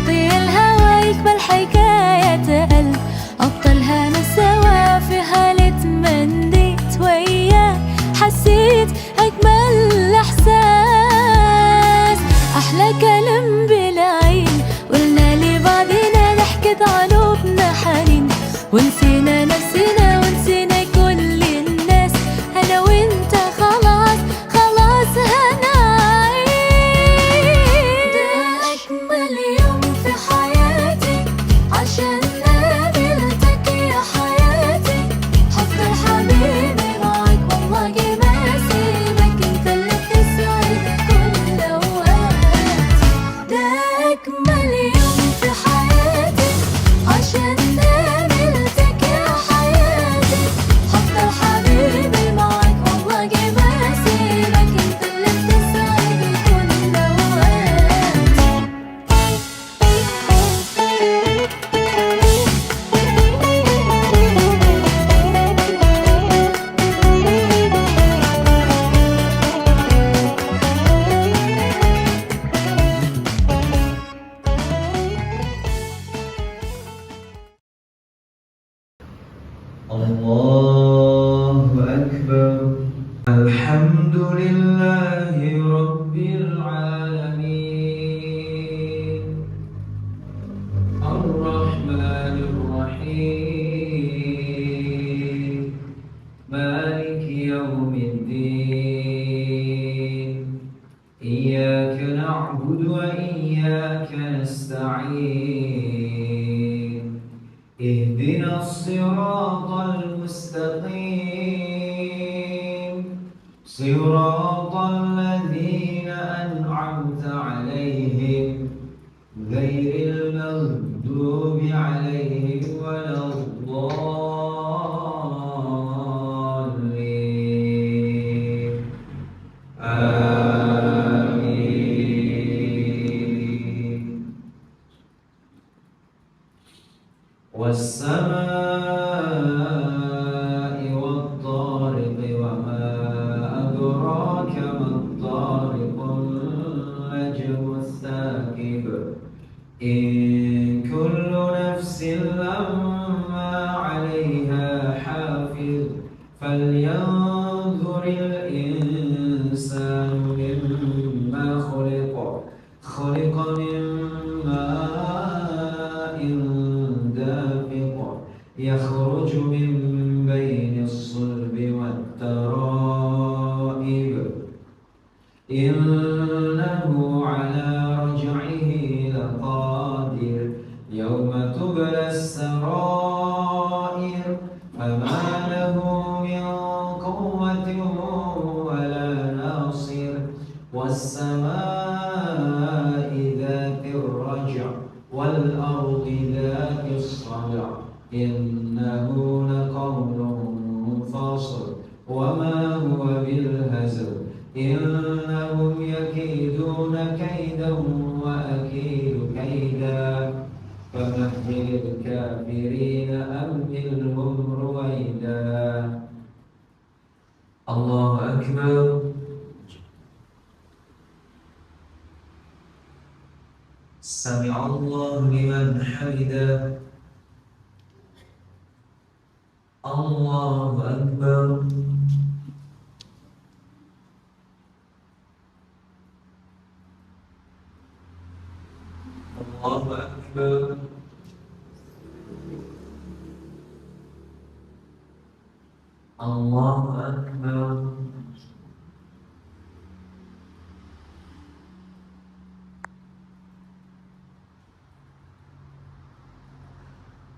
يعطي الهوى يقبل حكاية قلب أبطلها نسوا في حالة منديت وياه حسيت أجمل إحساس. أحلى كلام بالعين قلنا لبعضنا ضحكة قلوبنا حنين ونسينا نفسنا ونسينا كل الناس. أنا وإنت خلاص خلاص هنعيش. ده أجمل يوم في حياتي عشان قابلتك يا حياتي. هفضل حبيبي معاك والله ما سيبك، انت اللي بتسعد كل أوقاتي. ده أجمل يوم في حياتي عشان قابلتك يا حياتي. هفضل حبيبي معاك والله ما سيبك، انت اللي بتسعد كل الله أكبر. الحمد لله رب العالمين الرحمن الرحيم مالك يوم الدين. إياك نعبد وإياك نستعين. اهدنا الصراط المستقيم صراط الذين أنعمت عليهم غير المغضوب عليهم ولا الضالين. آمين. والسماء والطارق وما أدراك ما الطارق النجم الثاقب. إن كل نفس لما عليها حافظ فلينظر الإنسان مما خلق. خلق من ماء دافق يخرج من بين الصلب والترائب. إنه على رجعه لقادر. يوم تبلى السرائر فما له من قوة ولا ناصر. والسماء ذات الرجع والأرض ذات الصدع. إنه لقول فاصل وما هو بالهزل. إنهم يكيدون كيدا وأكيد كيدا فمهل الكافرين أمهلهم رويدا. الله أكبر. سمع الله لمن حمده. الله أكبر. الله أكبر. الله أكبر.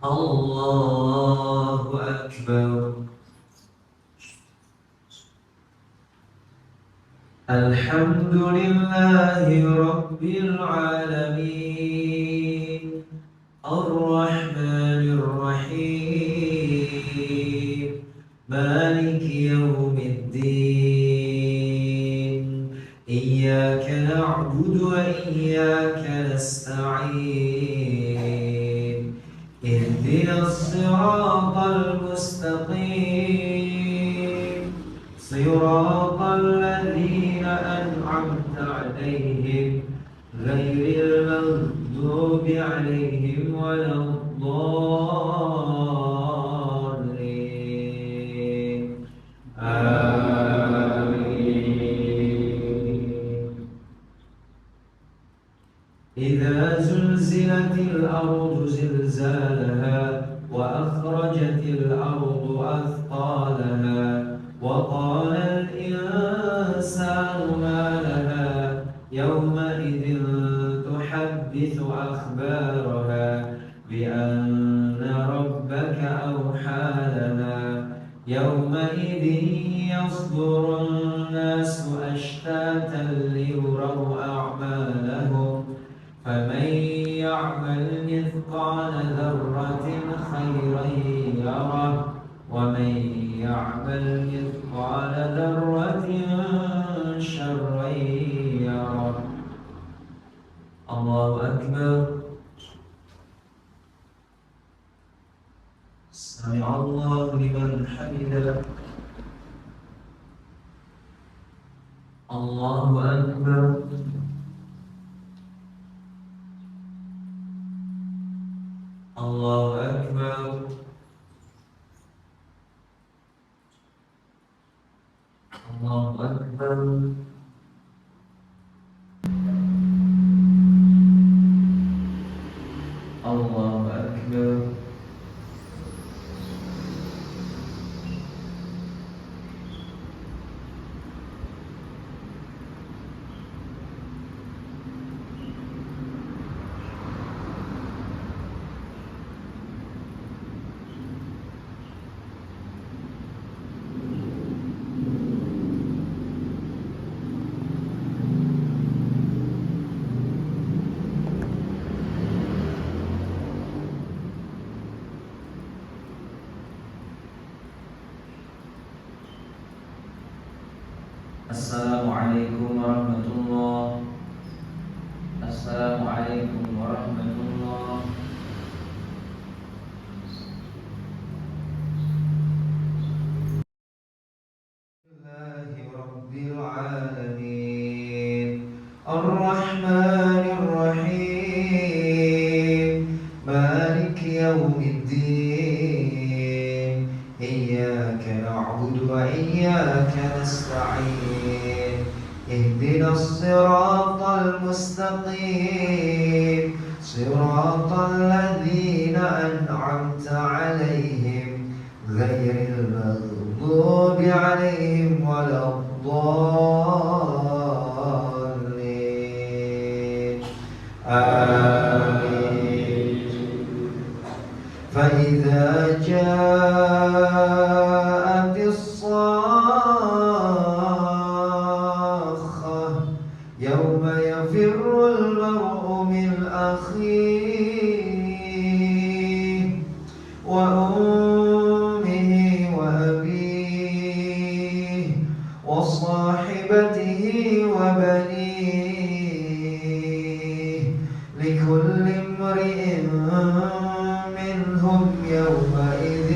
الله أكبر. الحمد لله رب العالمين الرحمن الرحيم مالك يوم الدين. إياك نعبد وإياك نستعين. اهدنا الصراط المستقيم صراط الذين أنعمت عليهم غير المغضوب عليهم ولا الضالين آمين. إذا زلزلت الأرض زلزالها وأخرجت الأرض أثقالها وقال الإنسان ما لها يومئذ تحدث أخبارها بأن ربك أوحى لها يومئذ يصدر الناس أشتاتا ليروا أعمالهم فمن يعمل مثقال ذرة خيرا يره ومن يعمل مثقال ذرة شرا يره. الله أكبر. سمع الله لمن حمده. الله أكبر. الله أكبر. الله أكبر. الله أكبر. Assalamualaikum warahmatullah. Assalamualaikum warahmatullah. Alhamdulillahi Rabbil Alamin Ar-Rahmanir Rahim Maliki Yawmiddin Iyyaka na'budu wa iyyaka nasta'in Ihdinas siratal mustaqim Siratal ladzina an'amta 'alaihim ghairil maghdubi 'alaihim waladdallin. Amin. Fa idza ja'atis يوم يفر المرء من أخيه وأمه وأبيه وصاحبته وبنيه لكل امرئ منهم يومئذ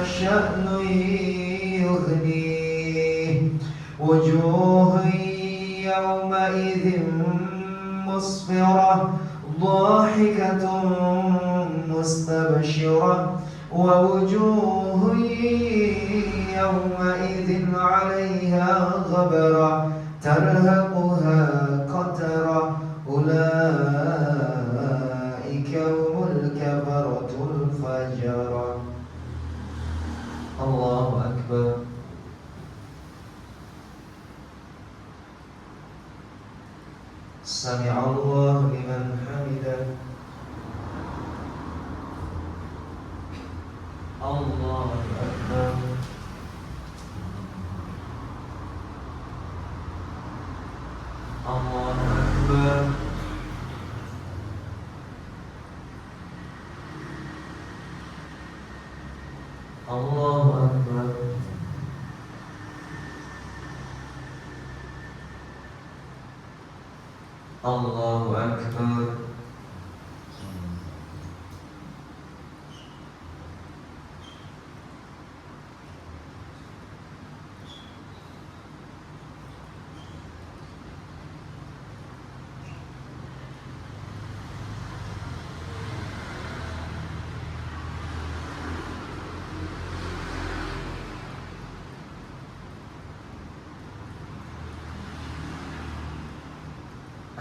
شأن يغنيه وجوه يومئذ مسفرة ضاحكة مستبشرة ووجوه يومئذ عليها غبرة ترهقها قترة أولئك هم الكفرة الفجرة. الله أكبر. سمع الله لمن حمده. الله أكبر. الله أكبر. الله أكبر. الله أكبر.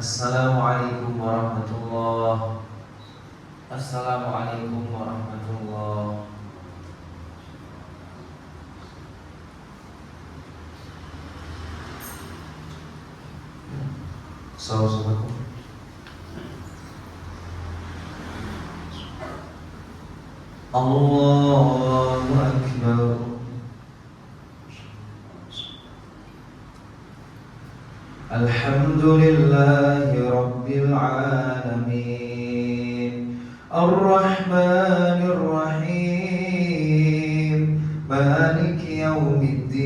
Assalamualaikum warahmatullah. Assalamualaikum warahmatullah. Assalamualaikum. Allahu Akbar. Alhamdulillahi Rabbil Alamin Ar-Rahmanir Rahim Maliki Yawmiddin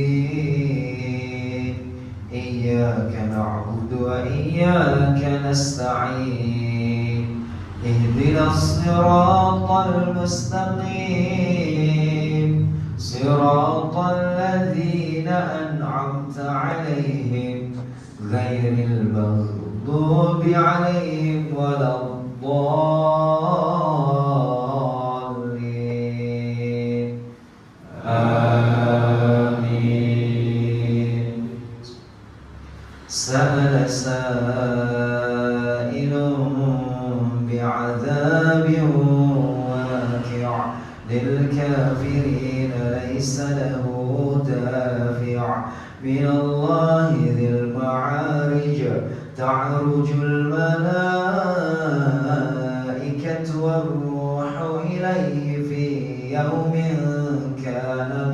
Iyyaka na'budu wa iyyaka nasta'in Ihdinas siratal mustaqim Siratal ladzina an'amta 'alaihim ghairil maghdubi 'alaihim waladdallin. Amin. Sa'ala sa'ilun bi'adzabin waqi' lil kafirin laysa lahu dafi' min Allah dzil ma'arij ta'rujul malaikatu war-ruhu ilayhi fi yawmin kana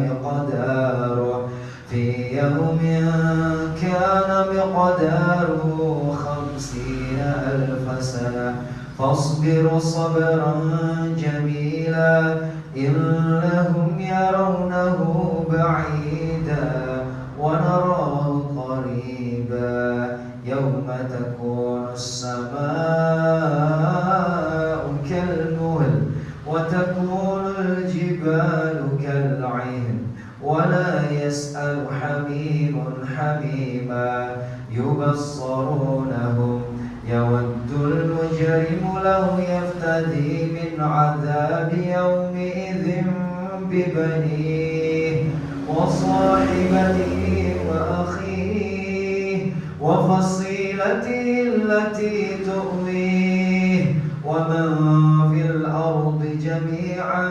miqdaruhu khamsina alf sana fasbir sabran jamila innahum yarawnahu ba'ida ونراه قريبا يوم تكون السماء كالمهل وتكون الجبال كالعهن ولا يسأل حميم حميما يبصرونهم يود المجرم لو يفتدي من عذاب يومئذ ببنيه وصاحبته وأخيه وفصيلته التي تؤويه ومن في الأرض جميعا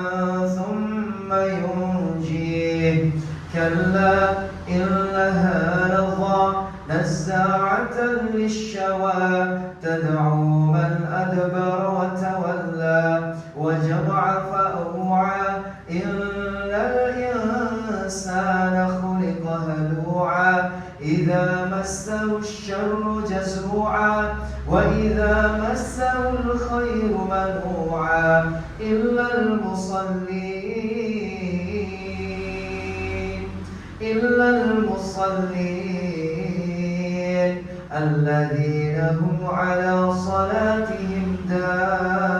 ثم ينجيه كلا إنها لظى نزاعة للشوى تدعو من أدبر وتولى وجمع فأوعى الإنسان خلق هلوعا إذا مسه الشر جزوعا وإذا مسه الخير منوعا إلا المصلين الذين هم على صلاتهم دائمون.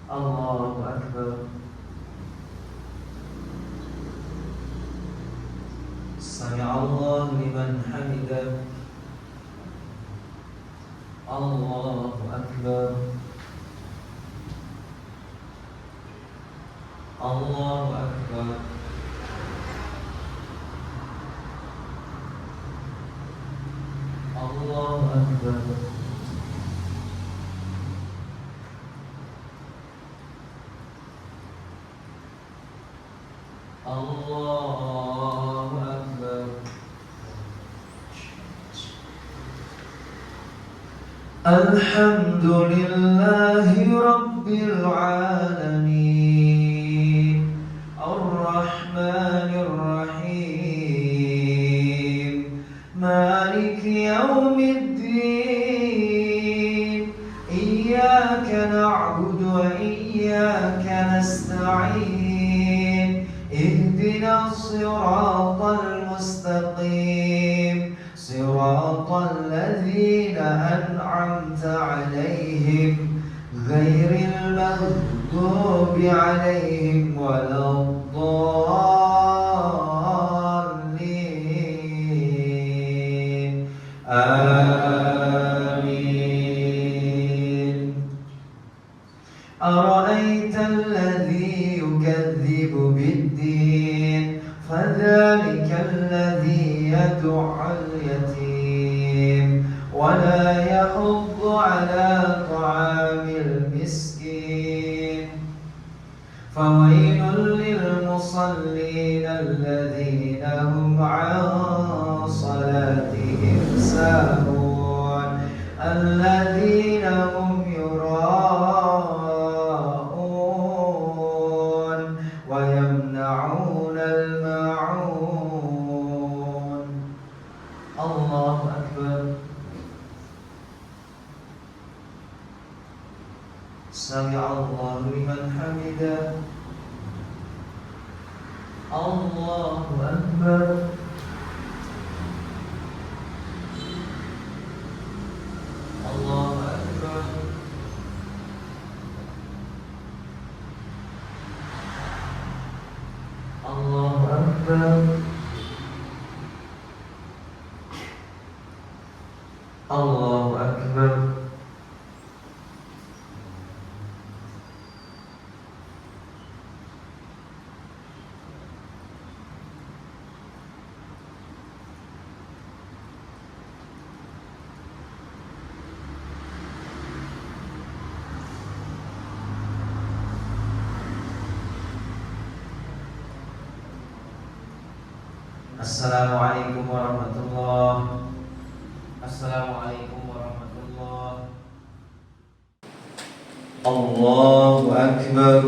الله أكبر. سمع الله لمن حمده. الله أكبر. الله أكبر. الله أكبر. الله أكبر. الحمد لله رب العالمين الرحمن الرحيم مالك يوم الدين إياك نعبد وإياك نستعين اهدنا الصراط المستقيم صراط الذين أنعمت عليهم غير المغضوب عليهم ولا الضالين. آمين. أرأيت الذي يكذب بالدين فذلك الذي يدع اليتيم الساهون الذين هم يراءون ويمنعون الماعون. الله أكبر. سمع الله لمن حمده. الله أكبر. الله أكبر. الله أكبر. الله أكبر. Assalamualaikum warahmatullahi. Assalamualaikum warahmatullahi. Allahu Akbar.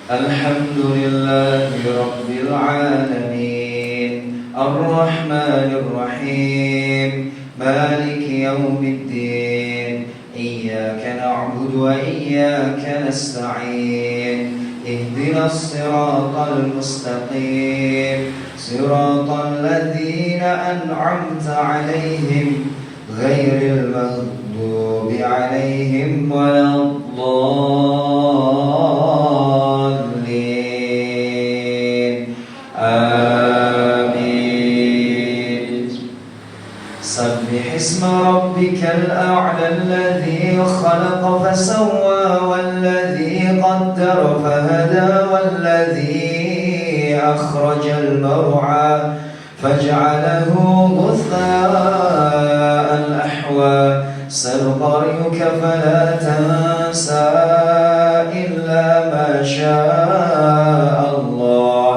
Alhamdulillahi Rabbil Alamin, Ar-Rahmanir Rahim, Maliki Yawmiddin, Iyyaka na'budu wa iyyaka nasta'in, اهدنا الصراط المستقيم صراط الذين أنعمت عليهم غير المغضوب عليهم ولا الضالين آمين. سبح اسم ربك الأعلى الذي خلق فسوى والذي قدر فهدى والذي أخرج المرعى فجعله غثاء أحوى. سنقرئك فلا تنسى إلا ما شاء الله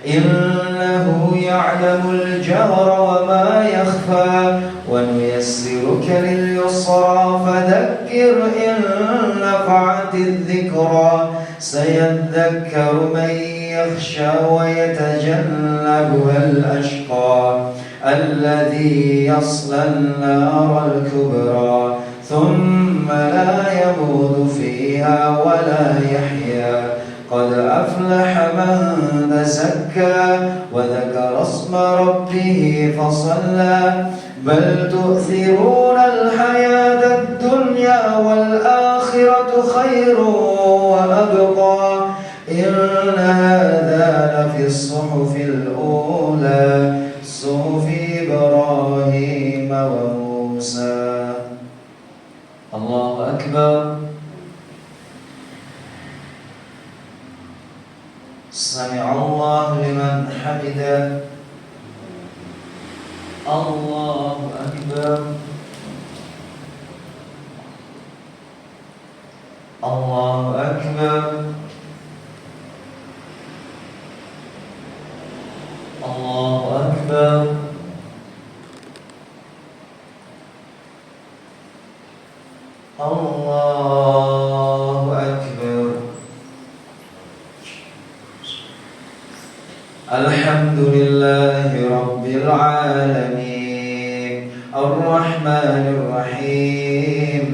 إنه يعلم الجهر وما يخفى ونيسرك لليسرى فذكر إن نفعت الذكرى سيذكر من يخشى ويتجنبها الأشقى الذي يصلى النار الكبرى ثم لا يموت فيها ولا يحيا. قد أفلح من تزكى وذكر اسم ربه فصلى بل تؤثرون الحياة الدنيا والآخرة خير وأبقى إن هذا لفي الصحف الأولى صحف إبراهيم وموسى. الله أكبر. سمع الله لمن حمده. الله أكبر. الله أكبر. الله أكبر. الله أكبر. الحمد لله رب العالمين الرحمن الرحيم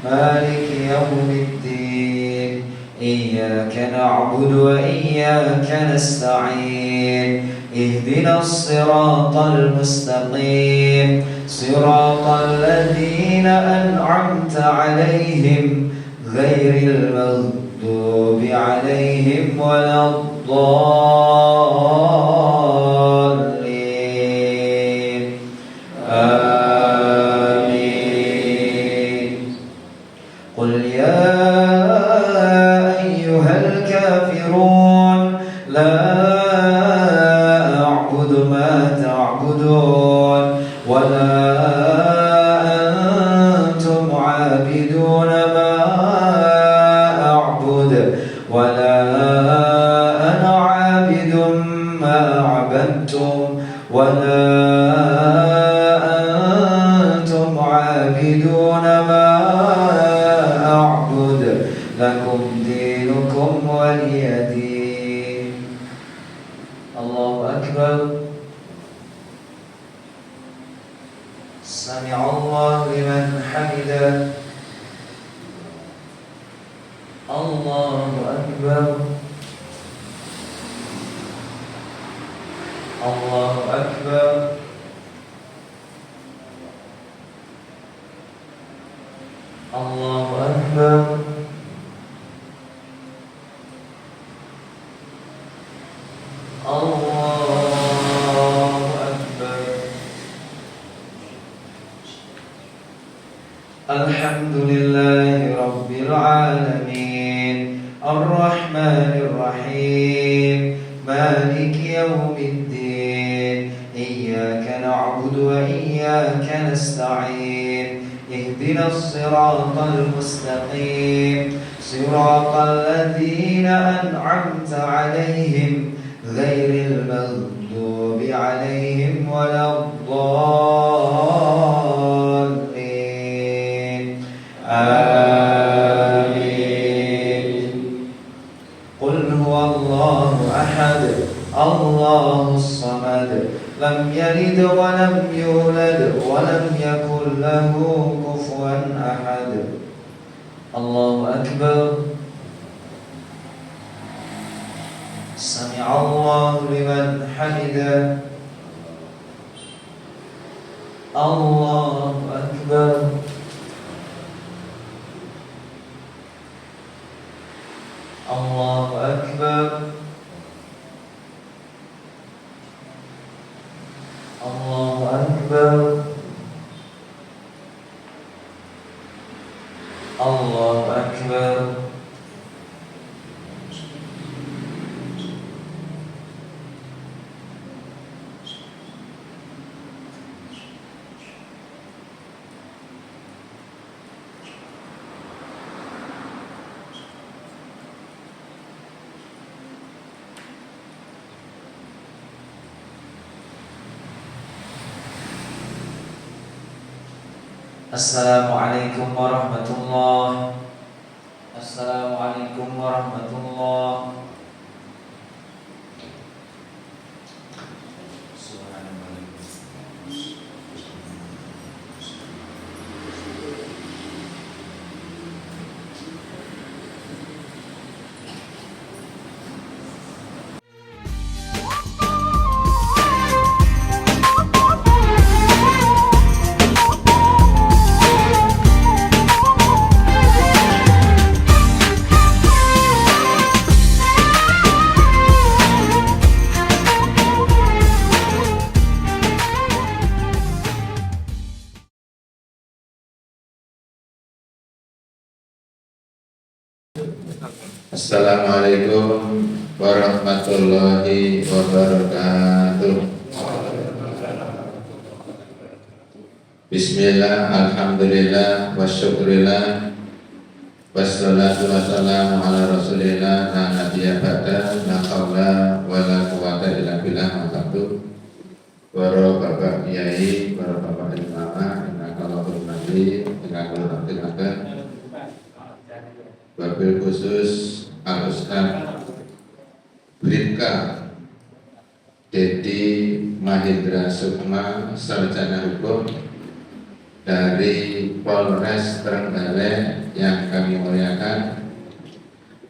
مالك يوم الدين إياك نعبد وإياك نستعين اهدنا الصراط المستقيم صراط الذين أنعمت عليهم غير المغضوب عليهم ولا الضالين آمين. قل يا أيها الكافرون لا أعبد ما تعبدون ولا أنتم عابدون ما أعبد ولا أنا عابد ما عبدتم ولا أنتم عابدون ما أعبد لكم دينكم ولي دين. الله أكبر. سمع الله لمن حمده. الله أكبر. الله أكبر. الله أكبر. الله أكبر. الحمد لله رب العالمين الرحمن الرحيم مالك يوم الدين إياك نعبد وإياك نستعين اهدنا الصراط المستقيم صراط الذين أنعمت عليهم غير المغضوب عليهم ولا الضالين آمين. قل هو الله أحد الله الصمد لم يلد ولم يولد ولم يكن له كفوا أحد. الله أكبر. سمع الله لمن حمده. الله أكبر. الله أكبر. الله أكبر. الله أكبر. Assalamualaikum warahmatullah. Assalamualaikum warahmatullah. Assalamualaikum warahmatullahi wabarakatuh. Bismillah, alhamdulillah, wasyukurillah, wassalatu wassalamu ala rasulillah, la nabiyya ba'da, la hawla wa la quwwata illa billah. Para bapak kiai, para bapak imamah, kalau hormati, kalau hormati, wabil khusus Al-Ustaz Bribka Dedi Mahindra Sukma, sarjana hukum dari Polres Trenggalek yang kami muliakan,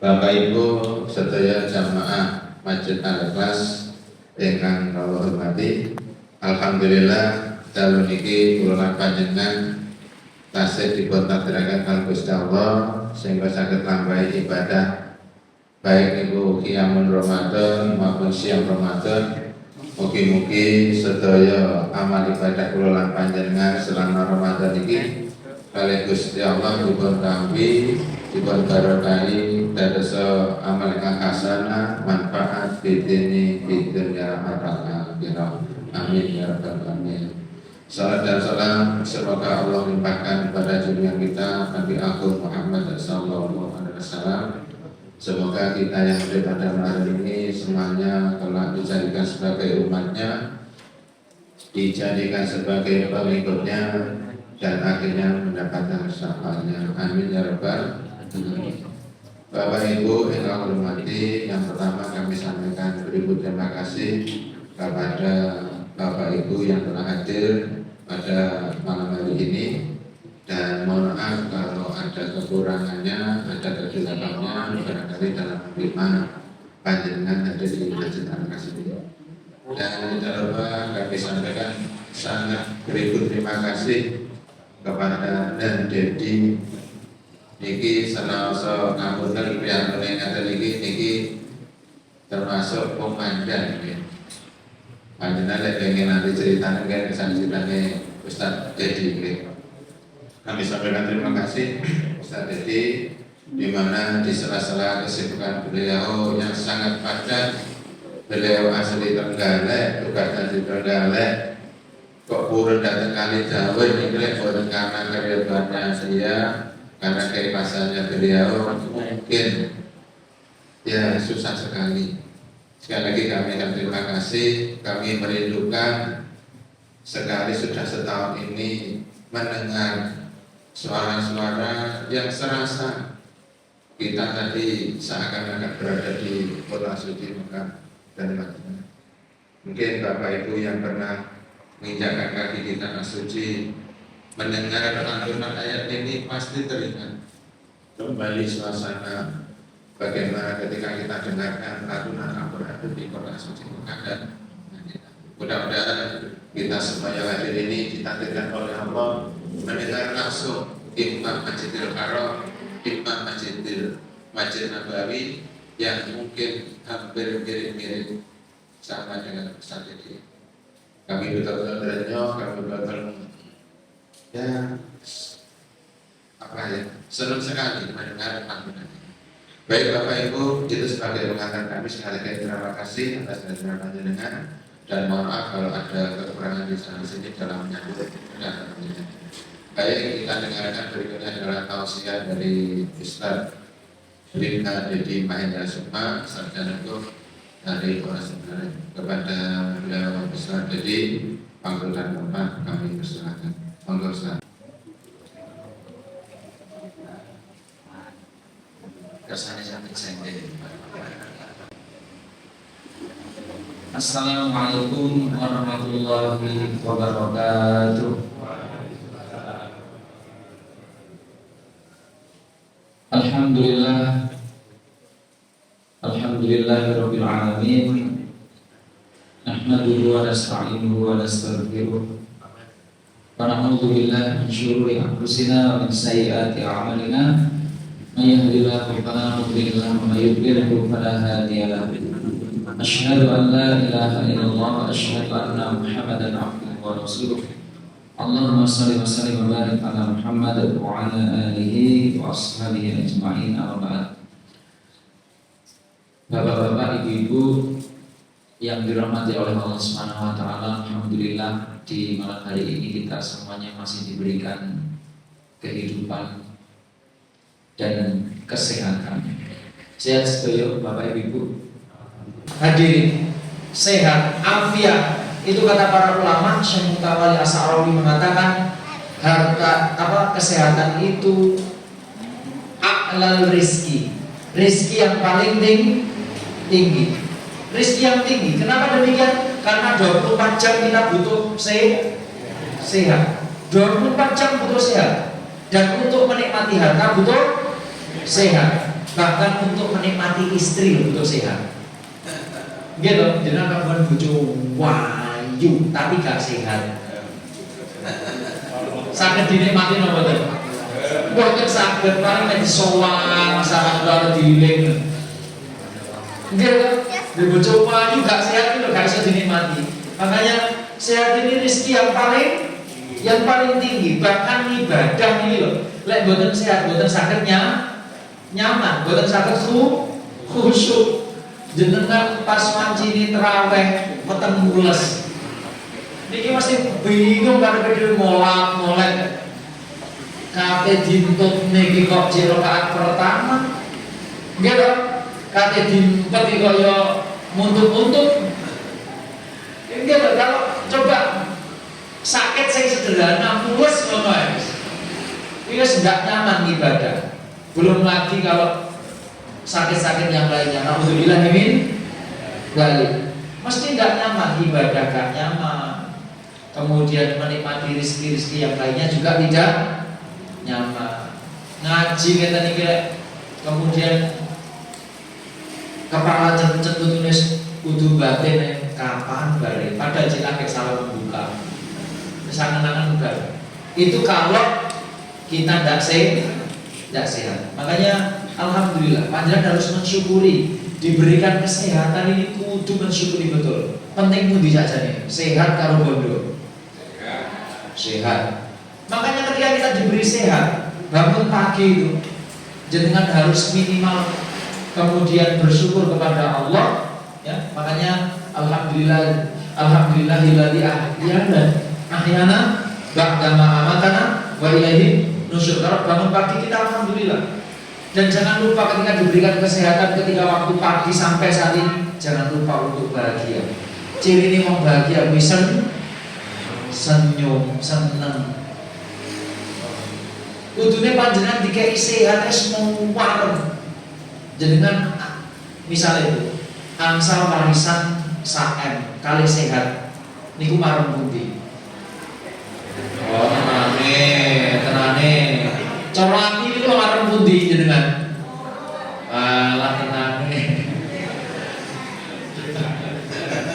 Bapak Ibu sedaya jamaah Masjid Al-Ikhlas ingkang kula hormati. Alhamdulillah dalu niki kula panjenengan tasih dipun takdiraken kaliyan Gusti Allah sehingga saged lambahi ibadah baik niku qiyamul Ramadan maupun siang Ramadan. Mugi-mugi sedaya amal ibadah kula lan panjenengan selama Ramadan iki kalih Gusti Allah dipun tampi, dipun barakahi dados amal ingkang hasanah manfaat fitni dunya akhirat. Amin ya rabbal alamin. Salat dan salam semoga Allah limpahkan kepada junjungan kita Nabi Agung Muhammad sallallahu alaihi wasallam. Semoga kita yang ada pada hari ini semuanya telah dijadikan sebagai umatnya dijadikan sebagai pengikutnya dan akhirnya mendapatkan syafaatnya. Amin ya rabbal alamin. Bapak Ibu yang kami hormati, yang pertama kami sampaikan beribu terima kasih kepada Bapak Ibu yang telah hadir pada malam hari ini, dan mohon maaf kalau ada kekurangannya, ada kegelapannya barangkali dalam menerima panjenengan hadir di Masjid Al-Kasih. Dan tidak lupa kami sampaikan sangat beribu terima kasih kepada dan Dedi niki senasa ngapunten yang meninggal niki termasuk komandan ya. Panjenengan pengen nanti ceritanya kan kesan-ceritanya Ustadz Dedi ya. Kami sampaikan terima kasih Ustadz Dedi, di mana di sela-sela kesibukan beliau yang sangat padat. Beliau asli Trenggalek, tugasnya di Trenggalek, kok purun datang kali Jawa ini bukan karena kehebatannya dia, karena keikhlasannya beliau mungkin ya susah sekali. Sekali lagi kami akan terima kasih. Kami merindukan sekali sudah setahun ini mendengar suara-suara yang serasa kita tadi seakan-akan berada di kota suci Mekah dan Madinah. Mungkin Bapak Ibu yang pernah menginjakkan kaki di tanah suci mendengar lantunan ayat ini pasti teringat kembali suasana bagaimana ketika kita dengarkan lantunan Al-Quran di kota suci Mekah dan Madinah. Mudah-mudahan kita semua yang hadir ini ditakdirkan oleh Allah mendengar langsung Imam Masjidil Haram, Imam Masjid Nabawi yang mungkin hampir mirip-mirip sama dengan Ustaz Dedi. Kami betul-betul terenyuh, kami betul-betul ya senang sekali mendengar panggilan ini. Baik Bapak Ibu, itu sebagai pengantar kami, sekali lagi terima kasih atas kehadiran panjenengan dan mohon maaf kalau ada kekurangan di sana sini dalam menyambut kedatangan panjenengan. Baik, kita dengarkan berikutnya adalah tausiah dari Ustaz Bribka Dedi Mahendra Sukma, sarjana hukum dari Polres Trenggalek. Kepada beliau Ustaz Dedi, panggilan Bapak kami persilakan. Monggo Ustaz. Kersane sampai sende. Assalamualaikum warahmatullahi wabarakatuh. Alhamdulillah, alhamdulillahirabbil alamin. Nahmaduhu wa nasta'inuhu wa nastaghfiruh. Wa na'udzu billahi min syururi anfusina wa min sayyiati a'malina. May yahdihillahu fala mudilla lahu wa may yudlilhu fala hadiya lahu. Asyhadu an la ilaha illallah wa asyhadu anna Muhammadan abduhu wa rasuluh. Allahumma shalli wa sallim wa barik ala Muhammad wa ala alihi wa ashabihi ajma'in. Amma ba'd. Bapak-bapak, ibu-ibu yang dirahmati oleh Allah Subhanahu wa taala, alhamdulillah di malam hari ini kita semuanya masih diberikan kehidupan dan kesehatan. Sehat sedaya Bapak Ibu. Hadirin, sehat, afiat. Itu kata para ulama. Syekh Mutawalli As-Sa'rawi mengatakan kesehatan itu a'lal rizki, rizki yang paling tinggi, rizki yang tinggi. Kenapa demikian? Karena 24 jam kita butuh sehat, 24 jam butuh sehat. Dan untuk menikmati harta butuh sehat. Bahkan untuk menikmati istri butuh sehat. Gitu, jangan kapan bojo wayu tapi gak sehat. Saged dinikmati napa mboten? Mboten saged, paling nek disowang masalah karo diiling. Gitu, di bojo wayu gak sehat itu gak bisa dinikmati. Makanya sehat ini rezeki yang paling tinggi. Bahkan ibadah ini loh, lek mboten sehat, mboten saged nyaman, mboten saged khusyuk. Jenengan pas mancini terawih peteng mules niki mesti bingung karo kedhe molek kate dintut niki kok rakaat pertama nggih to kate dimpet kok ya muntut-muntut nggih to. Kalau coba sakit sing sederhana pules ngono ae. Wis enggak nyaman ibadah. Belum lagi kalau sakit-sakit yang lainnya. Alhamdulillah min dzalik. Mesti enggak nyaman ibadah, enggak nyaman. Kemudian menikmati rezeki-rezeki yang lainnya juga tidak nyaman. Ngaji kita nih kemudian kepala cecet tulis kudu batin kapan bare pada cilake salah membuka kesangan-angan enggak itu kalau kita tidak sehat. Makanya alhamdulillah panjenengan harus mensyukuri diberikan kesehatan ini, kudu mensyukuri betul. Penting pundi saja nih sehat karo bondo sehat. Makanya ketika kita diberi sehat, bangun pagi itu jenengan harus minimal kemudian bersyukur kepada Allah ya. Makanya alhamdulillahilladzi ahyana ba'da ma amatana wa ilaihi nusyur. Kalau bangun pagi kita alhamdulillah. Dan jangan lupa ketika diberikan kesehatan ketika waktu pagi sampai saat ini, jangan lupa untuk bahagia. Ciri ini mau bahagia bisa senyum, seneng. Kudune panjenengan dikai sehat semua. Jenengan misalnya itu angsal warisan saem kali sehat niku marang pundi? Oh tenane cara ati niku marang pundi jenengan? Alah tenane.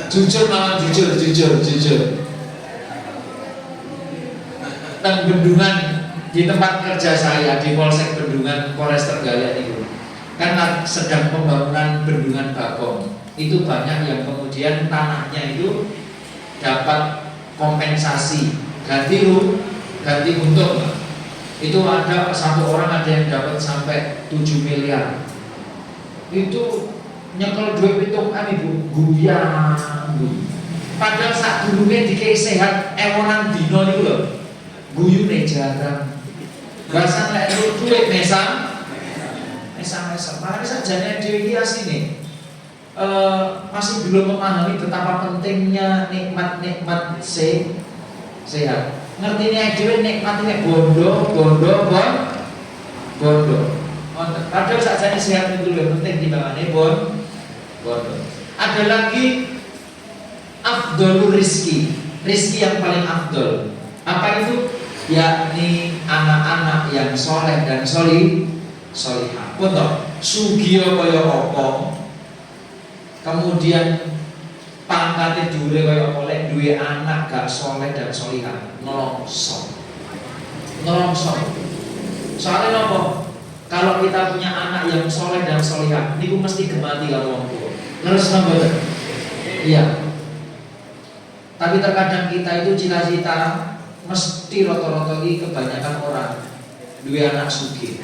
Jujur lawan jujur. Teng Bendungan di tempat kerja saya di Polsek Bendungan, Polres Trenggalek itu kan sedang pembangunan bendungan Bagong. Itu banyak yang kemudian tanahnya itu dapat kompensasi ganti untung. Itu ada satu orang ada yang dapat sampai 7 miliar. Itu nyekel duit pitungan ibu guyang. Padahal saat dulunya dikei sehat ewonan dino itu loh. Guyune jarang. Bahasan lek duit mesam. Makanya sajane dhewe iki asline masih belum memahami betapa pentingnya nikmat-nikmat sehat. Ngertine dhewe nikmatine bondo. Padahal sajane sehat itu lebih penting timbangane bondo. Ada lagi afdhalur rizki yang paling afdol. Apa itu? Yakni anak-anak yang soleh dan solihah. Contoh, sugiya kaya apa? Kemudian pangkate dhuwure kaya apa lek duwe anak gak soleh dan solihah, nelongso. Soalnya napa? Kalau kita punya anak yang soleh dan solihah, niku mesti gemati karo wong tuwa. Terus napa? Iya. Tapi terkadang kita itu cita-cita mesti rata-rata iki kebanyakan orang duwe anak sugih.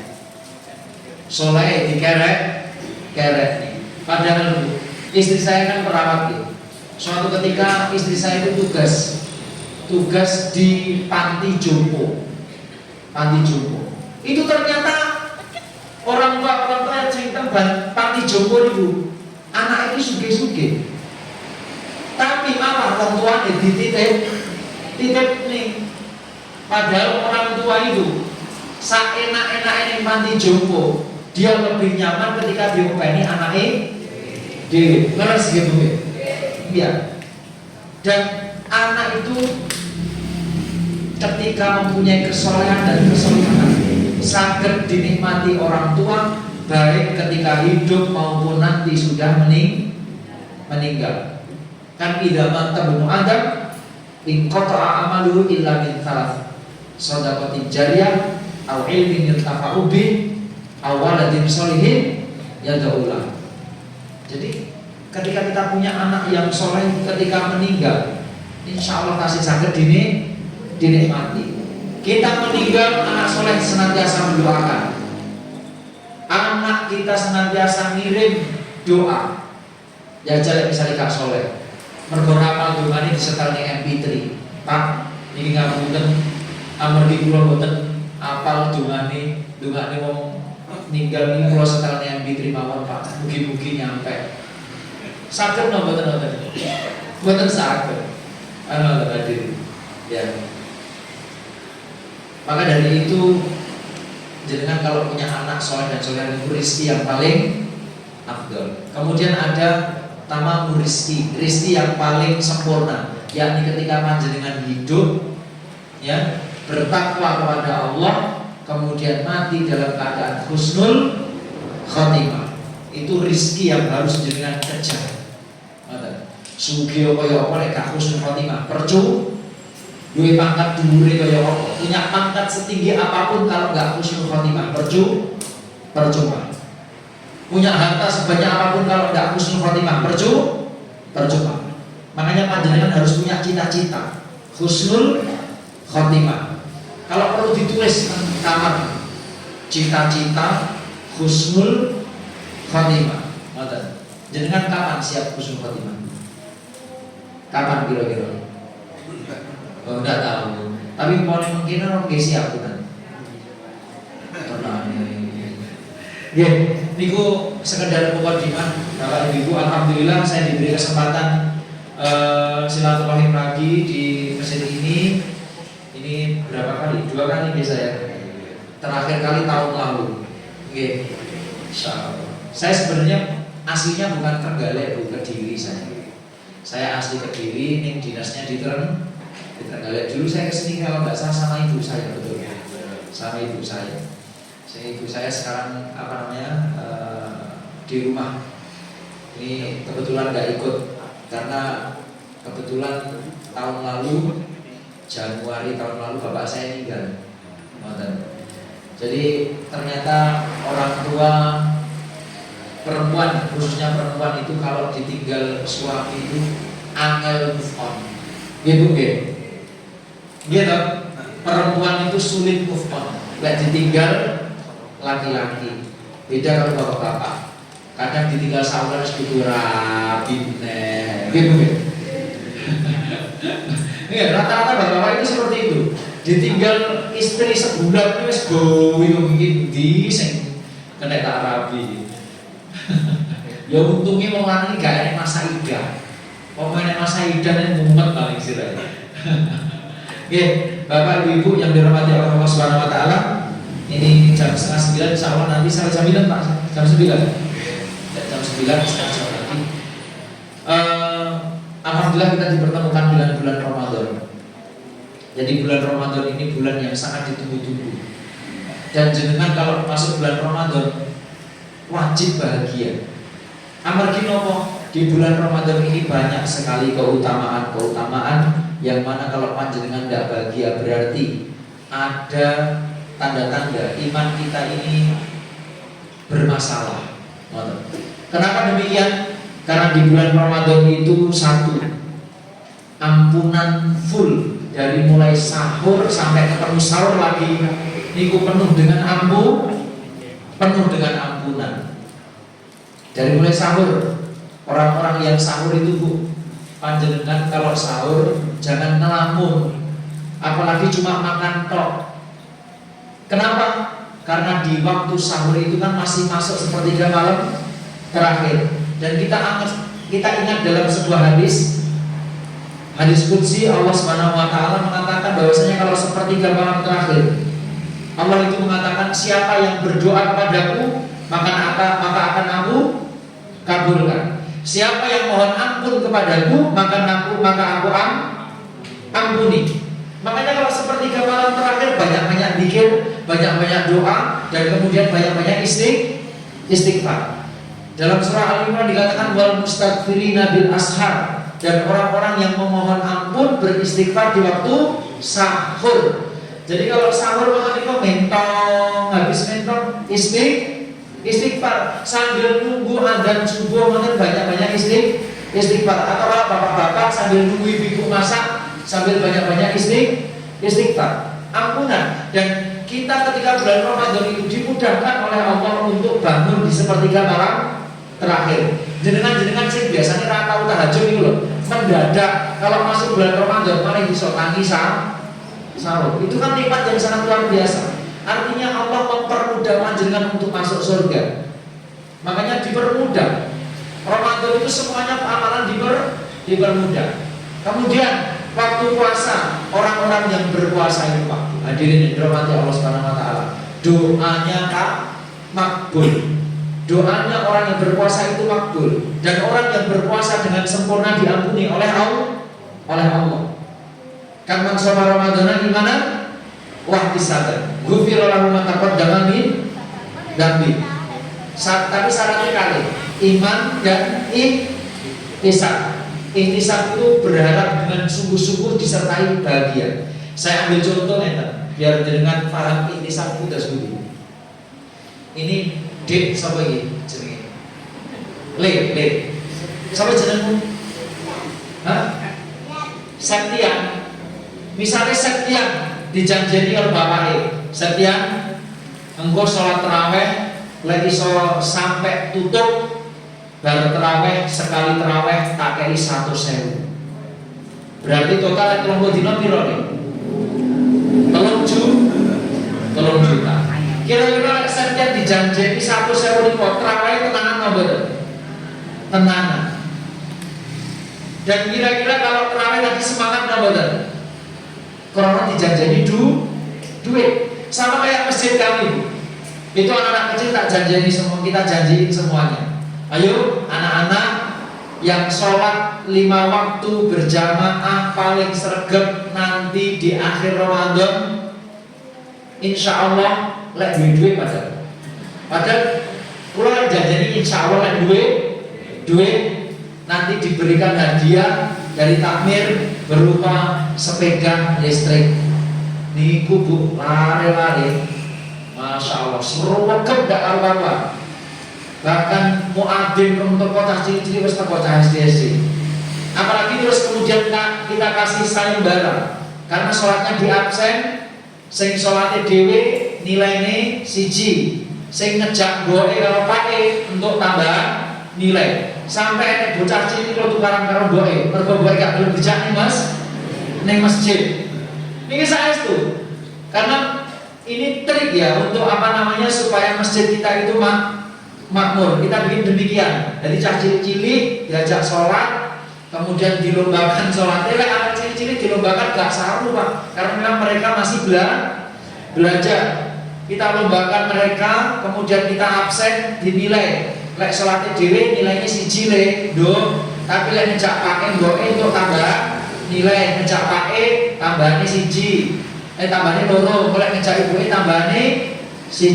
Soleh dikerek nih. Padahal istri saya kan perawat ya. Suatu ketika istri saya itu tugas di panti jompo. Itu ternyata orang tua yang cerita panti jompo itu anak itu sugih. Tapi malah orang tua dititip nih. Padahal orang tua itu saenak-enaknya panti jompo, dia lebih nyaman ketika diopeni anaknya dewe. Ngeres gitu ya? Iya. Dan anak itu ketika mempunyai kesolehan dan kesolihan sangat dinikmati orang tua, baik ketika hidup maupun nanti sudah meninggal. Kan idaman tabunu Adam in qata'a amaluhu illa min thalath, shadaqatin jariyah aw ilmin yuntafa'u bih aw waladin sholihin yad'ulah. Jadi ketika kita punya anak yang soleh ketika meninggal, insya Allah kasih sakit dinikmati. Kita meninggal, anak soleh senantiasa mendoakan. Anak kita senantiasa ngirim doa. Ya jadi misalnya kak soleh, mergo rapal dongane disetel ning MP3. Pak, iki ngapunten amargi kula boten apal dongane wong ninggal ini kula setel ning MP3 mawon Pak. Mugi-mugi nyampe. Saged napa mboten? Mboten saged. Ana hadir. Ya. Maka dari itu jenengan kalau punya anak soleh dan soleh itu rizki yang paling afdol. Kemudian ada tamamu rizki yang paling sempurna, yakni ketika panjenengan hidup ya bertakwa kepada Allah, kemudian mati dalam keadaan husnul khotimah. Itu rizki yang harus jenengan kejar. Sugih kaya apa nek gak husnul khotimah, percuma. Duwe pangkat dhuwure kaya apa, punya pangkat setinggi apapun kalau gak husnul khotimah, percuma. Punya harta sebanyak apapun kalau gak husnul khotimah, percuma. Makanya panjenengan harus punya cita-cita husnul khotimah. Kalau perlu ditulis kamar, cita-cita husnul khotimah. Jenengan kapan siap husnul khotimah? Kapan kira-kira? Oh, enggak tahu. Tapi mungkin orang gak siap kan? Ya, niku sekedar mukadimah Bapak Ibu. Alhamdulillah saya diberi kesempatan silaturahim lagi di masjid ini. Ini berapa kali? 2 kali biasa ya. Terakhir kali tahun lalu. Oke. Saya sebenarnya aslinya bukan Trenggalek, bukan Kediri saya. Saya asli Kediri, ning dinasnya di Trenggalek. Dulu saya kesini kalau nggak salah sama ibu saya, betul ya, sama ibu saya. Ibu saya sekarang di rumah. Ini kebetulan nggak ikut karena kebetulan tahun lalu Januari tahun lalu bapak saya meninggal. Jadi ternyata orang tua perempuan, khususnya perempuan itu kalau ditinggal suami itu angel move on. Gitu. Gitu. Perempuan itu sulit move on. Gak ditinggal laki-laki. Beda kalau bapak-bapak. Kadang ditinggal saudara segitu rapi. Gitu. Ya, rata-rata bapak-bapak itu seperti itu. Ditinggal istri sebulan wis boyo iki sing kena tak rapi. Ya untungnya mau lanang gak ada masa idah. Pokoknya masa idah dan mumet paling istilahnya. Oke, Bapak Ibu yang dirahmati Allah Subhanahu wa taala, ini jam 8:30 insyaallah nanti sampai jam 9 Pak. Jam 9. Jam 9 setengah jam lagi. Alhamdulillah kita dipertemukan bulan Ramadan. Jadi bulan Ramadan ini bulan yang sangat ditunggu-tunggu. Dan jenengan kalau masuk bulan Ramadan wajib bahagia. Amargi nopo di bulan Ramadan ini banyak sekali keutamaan yang mana kalau panjenengan tidak bahagia berarti ada tanda-tanda iman kita ini bermasalah. Kenapa demikian? Karena di bulan Ramadan itu satu, ampunan full dari mulai sahur sampai ketemu sahur lagi niku penuh dengan ampunan. Dari mulai sahur, orang-orang yang sahur itu Bu, panjenengan kalau sahur jangan ngelamun, apalagi cuma makan tok. Kenapa? Karena di waktu sahur itu kan masih masuk sepertiga malam terakhir. Dan kita ingat dalam sebuah hadis qudsi Allah Subhanahu wa taala mengatakan bahwasanya kalau sepertiga malam terakhir Allah itu mengatakan siapa yang berdoa kepadaku maka akan aku kabulkan. Siapa yang mohon ampun kepadaku maka aku ampuni. Makanya kalau sepertiga malam terakhir banyak-banyak zikir, banyak-banyak doa, dan kemudian banyak-banyak istighfar. Dalam surah Al-Imran dikatakan wal mustaghfirina bil ashar, dan orang-orang yang memohon ampun beristighfar di waktu sahur. Jadi kalau sahur mengenai mentong, habis mentong istighfar sambil nunggu adzan subuh mungkin banyak-banyak istighfar. Atau kalau bapak-bapak sambil nunggu ibu masak sambil banyak-banyak istighfar, ampunan. Dan kita ketika bulan Ramadan itu dimudahkan oleh Allah untuk bangun di sepertiga malam terakhir. Jenengan sih biasanya rata tahajud itu loh, mendadak kalau masuk bulan Ramadan malah bisa tangis sahur. Itu kan nikmat yang sangat luar biasa. Artinya Allah mempermudah panjenengan untuk masuk surga. Makanya dipermudah. Ramadan itu semuanya amalan dipermudah. Kemudian Waktu puasa, orang-orang yang berpuasa itu Pak, hadirin yang dirahmati Allah Subhanahu wa taala, doanya makbul. Doanya orang yang berpuasa itu makbul, dan orang yang berpuasa dengan sempurna diampuni oleh Allah. Kan man shoma Ramadhana gimana? Wahtisaban. Ghufira lahu ma taqaddama min dzambi. Tapi syaratnya kali iman dan ihtisab. Ihtisab itu berharap dengan sungguh-sungguh disertai bahagia. Saya ambil contoh biar dengan paham ihtisab itu dulu. Ini Dek, siapa ini? Jenenge. Le. Siapa jenengmu? Hah? Septian. Misalnya Septian dijanjeni oleh bapaknya. Septian, engkau sholat terawih, lagi sholat sampai tutup, baru terawih sekali terawih tak kei 100.000. Berarti total kelompo dino piro nih? 3 juta. Kira-kira setiap dijanjeni 100.000 ribu terawih tenanan apa betul? Tenanan. Dan kira-kira kalau terawih lagi semangat apa betul? Karena dijanjeni duit. Sama kayak masjid kami. Itu anak-anak kecil tak janjeni semua, kita janjiin semuanya. Ayo anak-anak yang sholat 5 waktu berjamaah paling sregep nanti di akhir Ramadan, insya Allah lek duit padahal kula janjani insya Allah lek duit nanti diberikan hadiah dari takmir berupa sepeda listrik. Niku Bu, lare-lare, masya Allah, serugep dak karuan. Bahkan muadzin untuk kota ciri-ciri wis teko cah SD. Apalagi terus kemudian kita kasih sayembara karena sholatnya di absen. Sing sholatnya dewe nilainya 1, sing ngejak boe kalau pake untuk tambahan nilai. Sampai ada bocah cilik kalau tukaran karo boe, mergo boe gak belum dijak nih Mas, neng masjid. Ini saya itu, karena ini trik ya untuk supaya masjid kita itu makmur. Kita bikin demikian. Jadi cah cilik-cilik diajak sholat, kemudian dilombakan sholatnya. Anak cilik-cilik dilombakan gak saru Pak, karena memang mereka masih belajar. Kita lombakan mereka, kemudian kita absen dinilai. Lek sholatnya dewe nilainya 1 le, tapi lek ngejak pakai boe untuk tambah nilai, ngejak pakai tambahannya 1, tambahannya 2, lek ngejak ibuke tambahannya 1.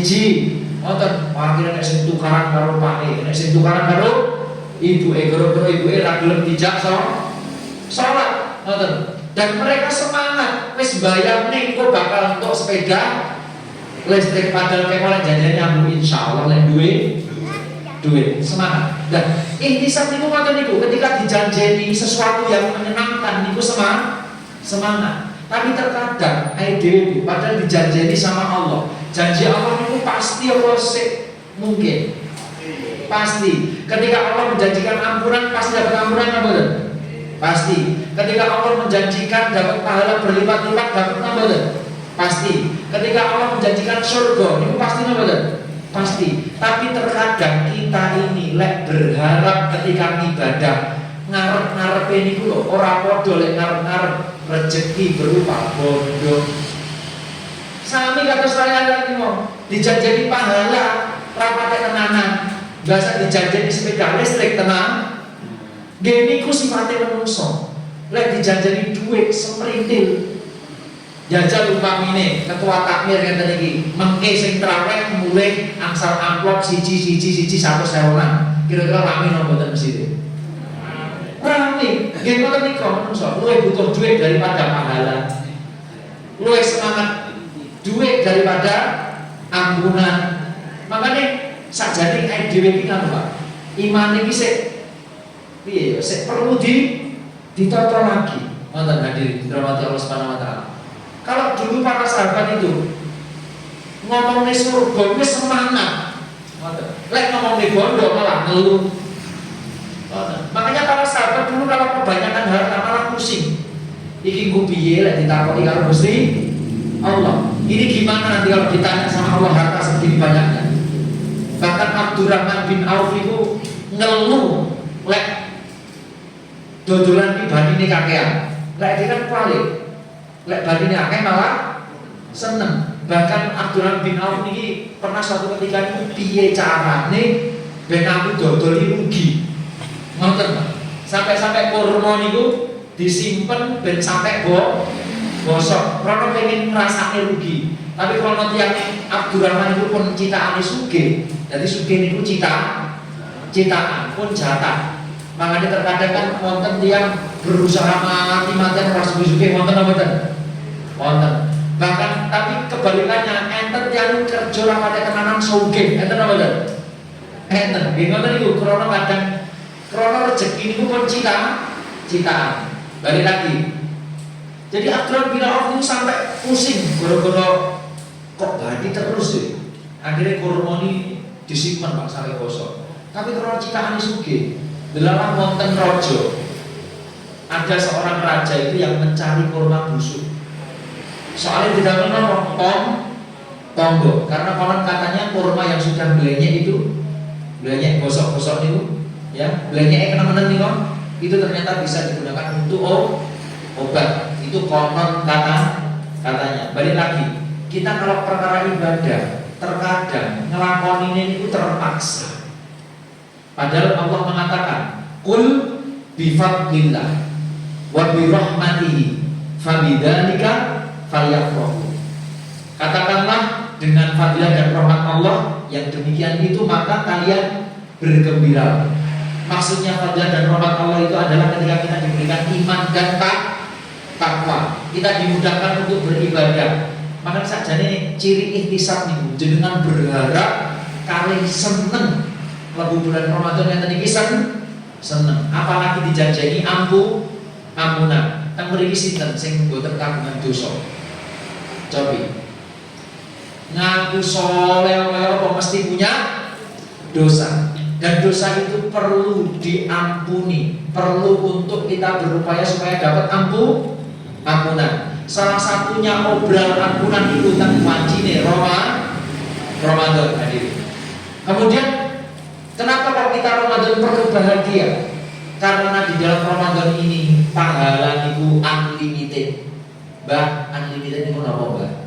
Akhirnya nek sing tukaran karo pakai, nek sing tukaran karo ibuke, gara-gara ibuke ra gelem dijak sholat, dan mereka semangat, wis bayar nih, kok bakal untuk sepeda listrik padahal kayak malah janjian nyambung insya Allah lek duit semangat. Dan ihtisab niku ngoten niku, ketika dijanjeni sesuatu yang menyenangkan niku semangat. Tapi terkadang dhewe padahal dijanjeni sama Allah. Janji Allah niku pasti apa sih? Mungkin. Pasti. Ketika Allah menjanjikan ampunan pasti dapat ampunan apa betul? Pasti. Ketika Allah menjanjikan dapat pahala berlipat-lipat dapat apa betul? Pasti. Ketika Allah menjanjikan surga niku pasti apa betul? Pasti. Tapi terkadang kita ini lek berharap ketika ibadah ngarep-ngarep niku lho ora padha lek ngarep-ngarep rezeki berupa bondo. Sami kata saya lagi mau dijanjeni pahala rapate tenanan. Biasa dijanjeni sepeda listrik tenang. Nggih niku sifate menungso. Lek dijanjeni duit semerintil. Jajal umpamine ketua takmir ngeten iki, mengke sing traweh mulai angsal amplop siji 100.000. Kira-kira rame napa mboten mesti? Rame. Nggih ngoten niku menungso, luwih butuh duit daripada pahala. Luwih semangat duit daripada ampunan. Makanya sakjane ae dhewe iki kan Pak. Iman iki sik piye ya, sik perlu ditata lagi. Wonten hadirin dirahmati Allah Subhanahu wa taala. Kalau dulu para sahabat itu ngomongnya surga wis semangat. Lek ngomongnya bondo malah ngeluh. Makanya para sahabat dulu kalau kebanyakan harta malah pusing. Iki ku piye lek ditakoki karo Gusti Allah. Ini gimana nanti kalau ditanya sama Allah harta segini banyaknya. Bahkan Abdurrahman bin Auf itu ngeluh lek dodolan pribadi ini kakean. Lek dia kan kualik. Lek badine akeh malah seneng. Bahkan Abdurrahman bin Auf ini pernah suatu ketika itu piye carane ben aku dodol rugi. Ngoten, Pak. Sampai-sampai kurma niku disimpen ben sampai bosok. Karena pengen ngrasake rugi. Tapi kalau nanti yang Abdurrahman itu pun citaane sugih. Jadi sugih niku citaan pun jatah. Makanya terkadang kan wonten yang berusaha mati-matian ora sugih-sugih wonten apa mboten? Wonten. Bahkan tapi kebalikannya enten yang kerja ora pati tenanan sugih, enten apa mboten? Enten. Nggih ngoten niku krana kadang krana rezeki niku pun citaan. Balik lagi. Jadi Abdurrahman bin Auf itu sampai pusing gara-gara kok badi terus sih. Akhirnya kurma ini disimpan Pak sampai bosok. Tapi kalau citaane sugih, delalah wonten raja. Ada seorang raja itu yang mencari kurma busuk. Soalnya tidak menolong tonggo, karena konon katanya kurma yang sudah belenyek itu, belenyek gosok-gosok itu, ya belenyek kena-kena nih kok, itu ternyata bisa digunakan untuk obat. Itu konon katanya. Balik lagi, kita kalau perkara ibadah terkadang ngelakoni ini itu terpaksa. Padahal Allah mengatakan, "Qul bi fadlillah wa bi rahmatihi fabidzalika falyafrahu." Katakanlah dengan fadilah dan rahmat Allah yang demikian itu maka kalian bergembira. Maksudnya fadilah dan rahmat Allah itu adalah ketika kita diberikan iman dan takwa, kita dimudahkan untuk beribadah. Maka sakjane ciri ihtisab niku jenengan berharap kalian seneng lagu bulan Ramadan yang tadi seneng, apalagi dijanjeni ampunan. Teng mriki sinten sing mboten kagungan dosa? Cobi. Ngaku saleh apa mesti punya dosa. Dan dosa itu perlu diampuni, perlu untuk kita berupaya supaya dapat ampunan. Salah satunya obral ampunan itu tentang wancine Ramadan hadirin. Kemudian kenapa kalau kita Ramadan perlu bahagia? Karena di dalam Ramadan ini pahala niku unlimited. Unlimited niku napa, Mbak?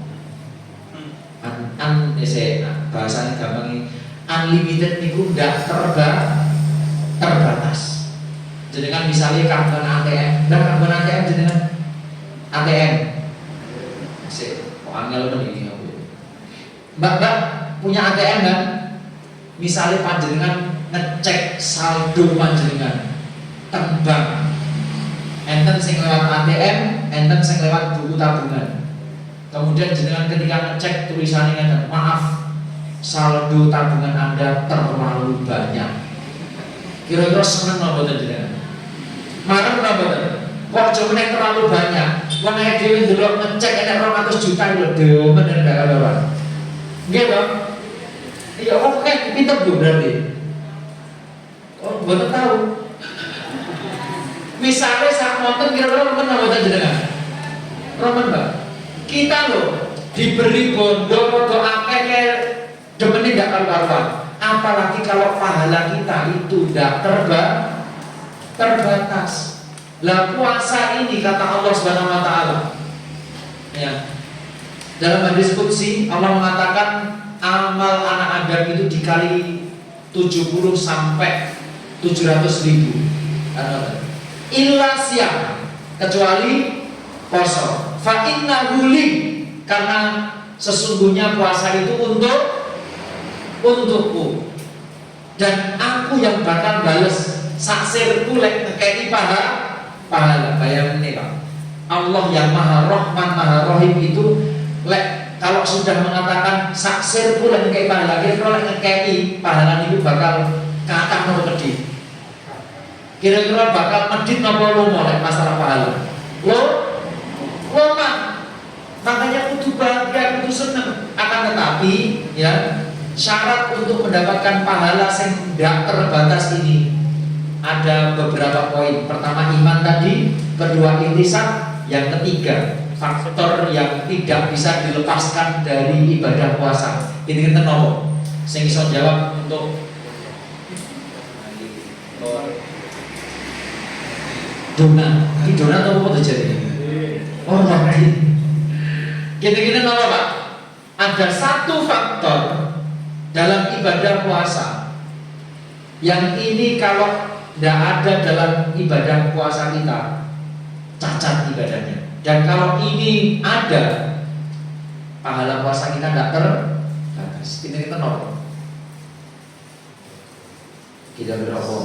Bahasanya gampang ini. Unlimited niku ndak terbatas. Jenengan misalnya kagungan ATM, kagungan ATM jenengan ATM. Kok angel ini Mbak punya ATM kan? Misalnya panjenengan ngecek saldo panjenengan tembang, enten sing lewat ATM, enten sing lewat buku tabungan. Kemudian jenengan ketika ngecek tulisannya ngeten, maaf, saldo tabungan Anda terlalu banyak. Kira-kira seneng apa mboten jenengan? Marem apa mboten? Kok jumlah terlalu banyak? Wong nek dhewe ndelok ngecek enek 200 juta lho, demen ndak kabar. Nggih, Bang. Iya, kok kayak pinter lho berarti. Oh, mboten tahu. Misalnya sak monten kira-kira men mboten jenengan? Romen, Mbak. Kita loh diberi bondo rada akeh demene ndak karuan. Apalagi kalau pahala kita itu ndak terbatas. Lah puasa ini kata Allah Subhanahu wa taala. Ya. Dalam hadis qudsi Allah mengatakan amal anak Adam itu dikali 70 sampai 700.000. Illa siyam, kecuali poso. Fa innahu li, karena sesungguhnya puasa itu untukku dan aku yang bakal bales saksirku lek ngekei pahala. Bayangin nih Pak, Allah yang maha rahman maha rahim itu lek kalau sudah mengatakan saksirku lek ngekei pahala, kira-kira lek ngekei pahala itu bakal kathah nopo medhit, kira-kira bakal medhit nopo lomo lek masalah pahala lomah. Makanya kudu bahagia, kudu seneng. Akan tetapi ya, syarat untuk mendapatkan pahala yang tidak terbatas ini ada beberapa poin. Pertama iman tadi, kedua ihtisab, yang ketiga faktor yang tidak bisa dilepaskan dari ibadah puasa. Ini kita nopo. Sing iso jawab untuk donat. Ini donat apa jadi? Orang ini. Gini-gini apa Pak? Ada satu faktor dalam ibadah puasa yang ini kalau tidak ada dalam ibadah puasa kita, cacat ibadahnya. Dan kalau ini ada, pahala puasa kita tidak terbatas. Kita nol. Kita berapa?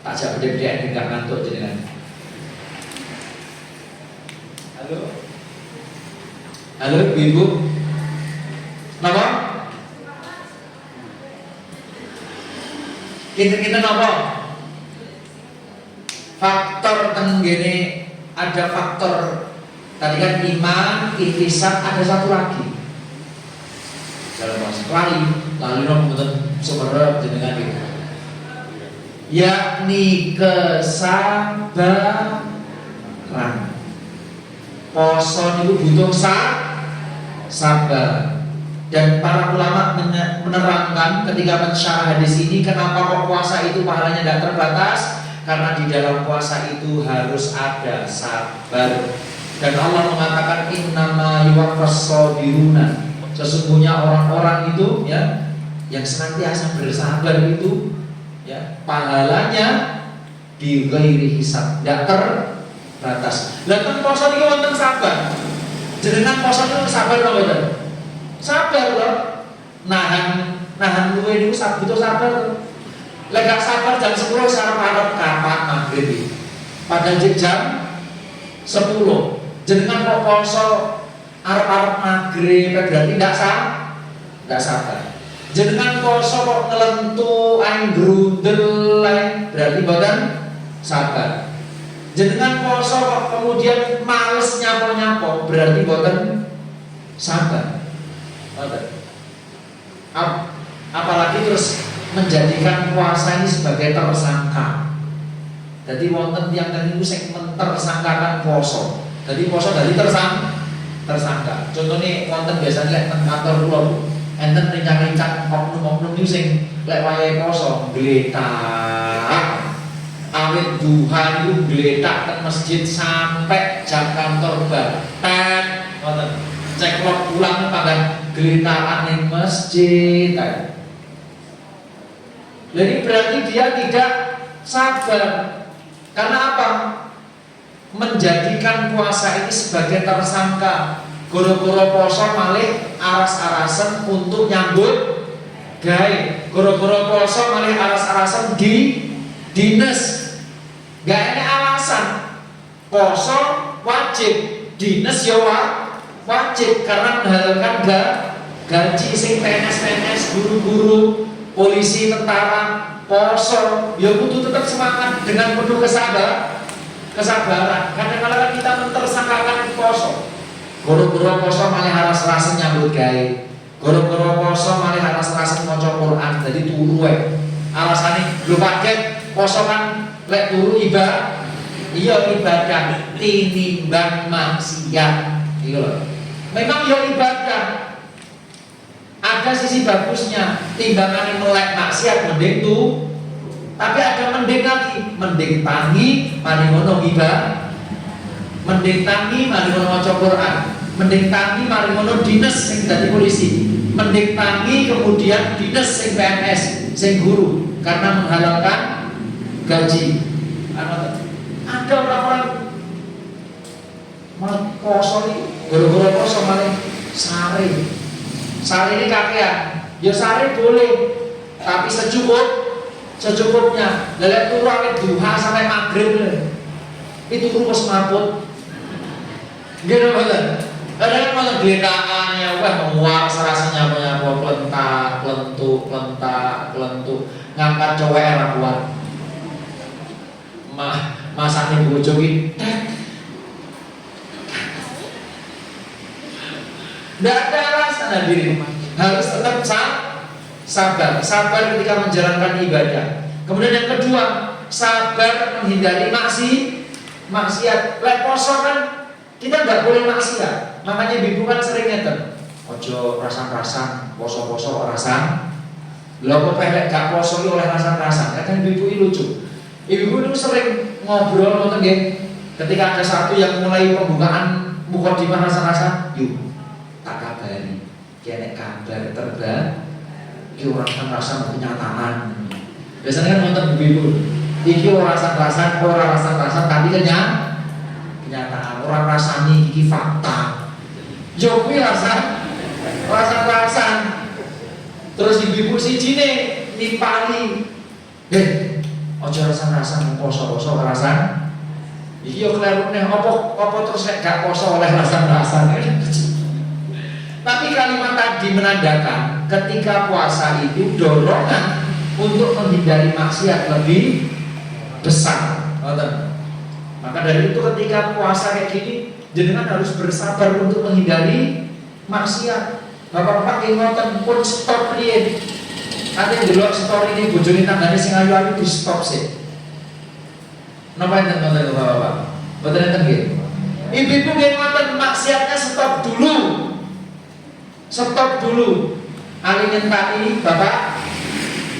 Tak siap gede-gede enggak ngantuk jenengan. Halo ibu. Napa? Kita napa? Faktor tenggene ada faktor tadi kan iman, ihtisak, ada satu lagi. Dalam bahasa lalu mboten sumerep jenengan iki. Yakni kesabaran. Poso niku butuh sabar. Dan para ulama menerangkan ketika mensyarah hadis ini, kenapa kok puasa itu pahalanya tidak terbatas? Karena di dalam puasa itu harus ada sabar. Dan Allah mengatakan innama yuwaffas sabiruna. Sesungguhnya orang-orang itu ya yang senantiasa bersabar itu ya pahalanya bi ghairi hisab, tidak terbatas. Lah kan puasa iki wonten sabar. Jenengan puasa niku sabar apa mboten? Sabar loh, nahan luwe niku butuh sabar. Lek gak sabar jam 10 sarep-arep kapan maghrib. Padahal jam 10. Jenengan kok poso arep-arep maghrib berarti ndak sabar. Jenengan poso kok ngelentu aing grundel berarti mboten sabar. Jenengan poso kok kemudian males nyapo-nyapo berarti mboten sabar. Apalagi terus menjadikan puasa ini sebagai tersangka. Jadi wonten tiyang niku sing mentersangkakan poso. Jadi poso dari tersangka. Contohnya wonten biasanya lek nang kantor kula enten rincang-rincang oknum-oknum niku sing lek wayahe poso gletak. Awit duha niku gletak teng masjid sampai jam kantor bar. Wonten cek klok pulang pada gelitakan ning masjid. Jadi berarti dia tidak sabar. Karena apa? Menjadikan puasa ini sebagai tersangka. Goro-goro poso malih aras-arasan untuk nyambut gawe. Goro-goro poso malih aras-arasan di dinas. Gak ada alasan. Poso wajib, dinas ya wajib karena menghalalkan gaji sing PNS, guru-guru, polisi, tentara, poso, ya kudu tetap semangat dengan penuh kesabaran. Kadang-kadang kita mentersangkakan poso. Goro-goro poso malah harus rasa nyambut gawe. Goro-goro poso malah harus rasa maca Quran. Jadi turu alasane lho paket poso kan lek turu ibadah. Iya ibadah tinimbang maksiat. Iya lho. Memang ya ibadah. Ada sisi bagusnya, timbangan melek maksiat mending tuh. Tapi ada mending lagi, mending tangi mari ngono ibadah. Mending tangi mari ngono maca Quran. Mending tangi mari ngono dinas sing dadi polisi. Mending tangi kemudian dinas sing PNS, sing guru karena menghalalkan gaji. Ada orang-orang poso iki gara-gara poso malah sare ini kakean. Ya sare boleh, tapi secukupnya. Lelek turu awet duha sampai maghrib itu terus mabut. Gitu betul. Kadang malah geletakannya, wah muar serasanya apa kelentuk, ngangkat cowok era kuat. Masaknya bojo iki. Tidak ada alasan hadirin. Harus tetap sabar ketika menjalankan ibadah. Kemudian yang kedua, sabar menghindari maksiat. Lek poso kan kita nggak boleh maksiat. Makanya ibu kan sering ngeten. Ojo rasan-rasan, poso-poso rasan. Lha kok pelek gak poso oleh rasan-rasan. Kadang ibu lucu. Ibu itu sering ngobrol ngoten nggih. Ketika ada satu yang mulai pembukaan mukadimah rasa-rasa, yuk tak kabari, kene kabar terbang, iki rasa kenyataan. Biasanya kan nonton ibu-ibu, iki ora rasa-rasa tapi kenyataan, orang rasani iki fakta. Yo kuwi rasa-rasa. Terus ibu-ibu siji nimpali. Aja rasa-rasa poso-poso rasa. Iki yo klerune apa terus nek gak poso oleh rasa-rasa. Tapi kalimat tadi menandakan ketika puasa itu dorongan untuk menghindari maksiat lebih besar. Maka dari itu ketika puasa kayak gini, jenengan harus bersabar untuk menghindari maksiat. Bapak-bapak yang nonton pun stop riyen. Ate delok story ini bojone tanggane sing ayu-ayu di stop sih. Napa enten nonton bapak-bapak? Mboten enten nggih. Ibu-ibu nggih nonton maksiatnya stop dulu. Stop dulu. Ali ngenteni bapak.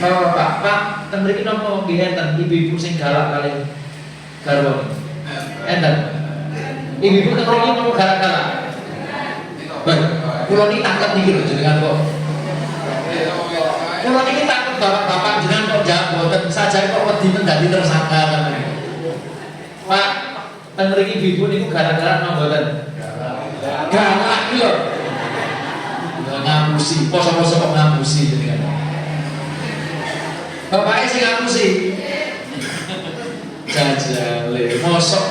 Bapak, Pak, ten mriki napa nggih enten ibu-ibu sing galak kali garwa. Enten. Ibu-ibu ten mriki napa galak-galak? Kula niki takut niki lho jenengan kok. Kula niki takut bapak-bapak jenengan kok jawab boten saja kok wedi dadi tersangka kan. Pak, ten mriki ibu niku gara-gara napa mboten? Galak iki lho. Ngapusi, poso-poso kok ngapusi jenengan. Bapaknya sing ngapusi. Jajale, mosok.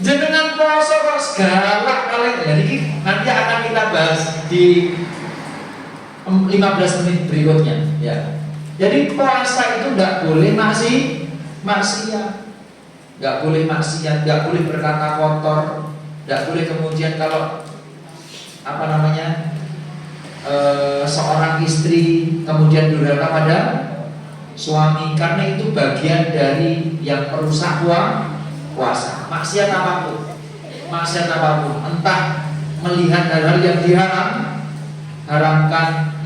Jenengan poso kok galak kali. Jadi nanti akan kita bahas di 15 menit berikutnya ya. Jadi puasa itu enggak boleh maksiat. Enggak boleh maksiat, enggak boleh berkata kotor, enggak boleh kemudian kalau seorang istri kemudian durhaka pada suami, karena itu bagian dari yang merusak puasa. Maksiat apapun, entah melihat hal-hal yang diharamkan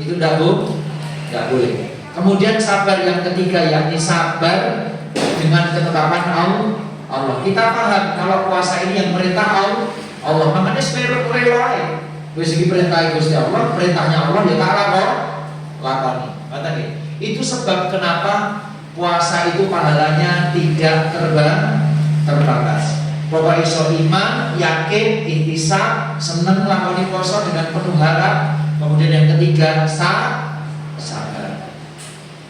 itu tidak boleh. Kemudian sabar yang ketiga, yakni sabar dengan ketetapan Allah. Kita paham kalau puasa ini yang perintah Allah, makanya seperti wis iki perintah Gusti Allah, perintahnya Allah ya tak lakoni. Itu sebab kenapa puasa itu pahalanya tidak terbatas. Pokoknya iso iman, yakin, ihtisab, seneng lakoni puasa dengan penuh harap. Kemudian yang ketiga sabar.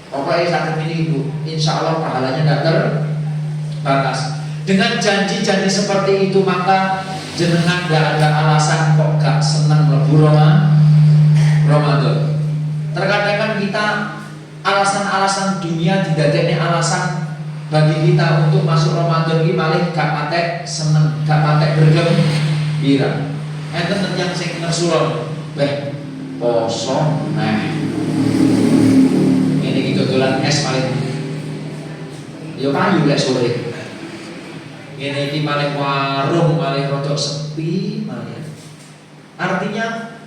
Pokoknya sakit ini ibu, insya Allah pahalanya tidak terbatas. Dengan janji-janji seperti itu maka jenengan gak ada alasan kok gak senang mlebu Ramadan. Terkadang kan kita alasan-alasan dunia didadekne alasan bagi kita untuk masuk Ramadan ini malah gak patek seneng, gak patek bergembira. Enten yang sing ngersulon, poso ini iki dodolan es paling yo payu lek sore. Ini iki paling warung paling rodok sepi malah. Artinya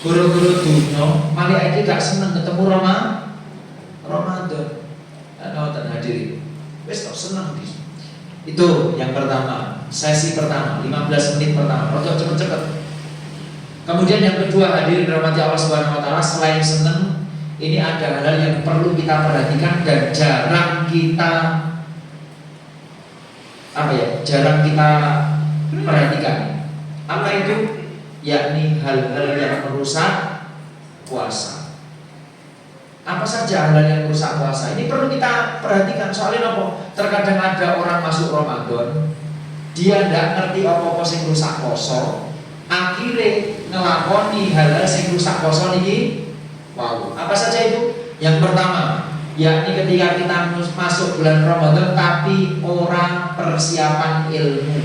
guru-guru dunia malah iki gak seneng ketemu Ramadan. Ana hadirin. Wis kok seneng iki. Itu yang pertama, sesi pertama, 15 menit pertama, rodok cepet-cepet. Kemudian yang kedua, hadirin rahmati Allah Subhanahu wa taala, selain seneng, ini ada hal yang perlu kita perhatikan dan jarang kita perhatikan. Apa itu? Yakni hal-hal yang merusak puasa. Apa saja hal-hal yang merusak puasa? Ini perlu kita perhatikan. Soalnya apa? Terkadang ada orang masuk Ramadan, dia tidak ngerti apa-apa yang merusak puasa, akhirnya ngelakoni hal-hal yang merusak puasa ini. Wow. Apa saja itu? Yang pertama, yakni ketika kita masuk bulan Ramadan tapi orang persiapan ilmu.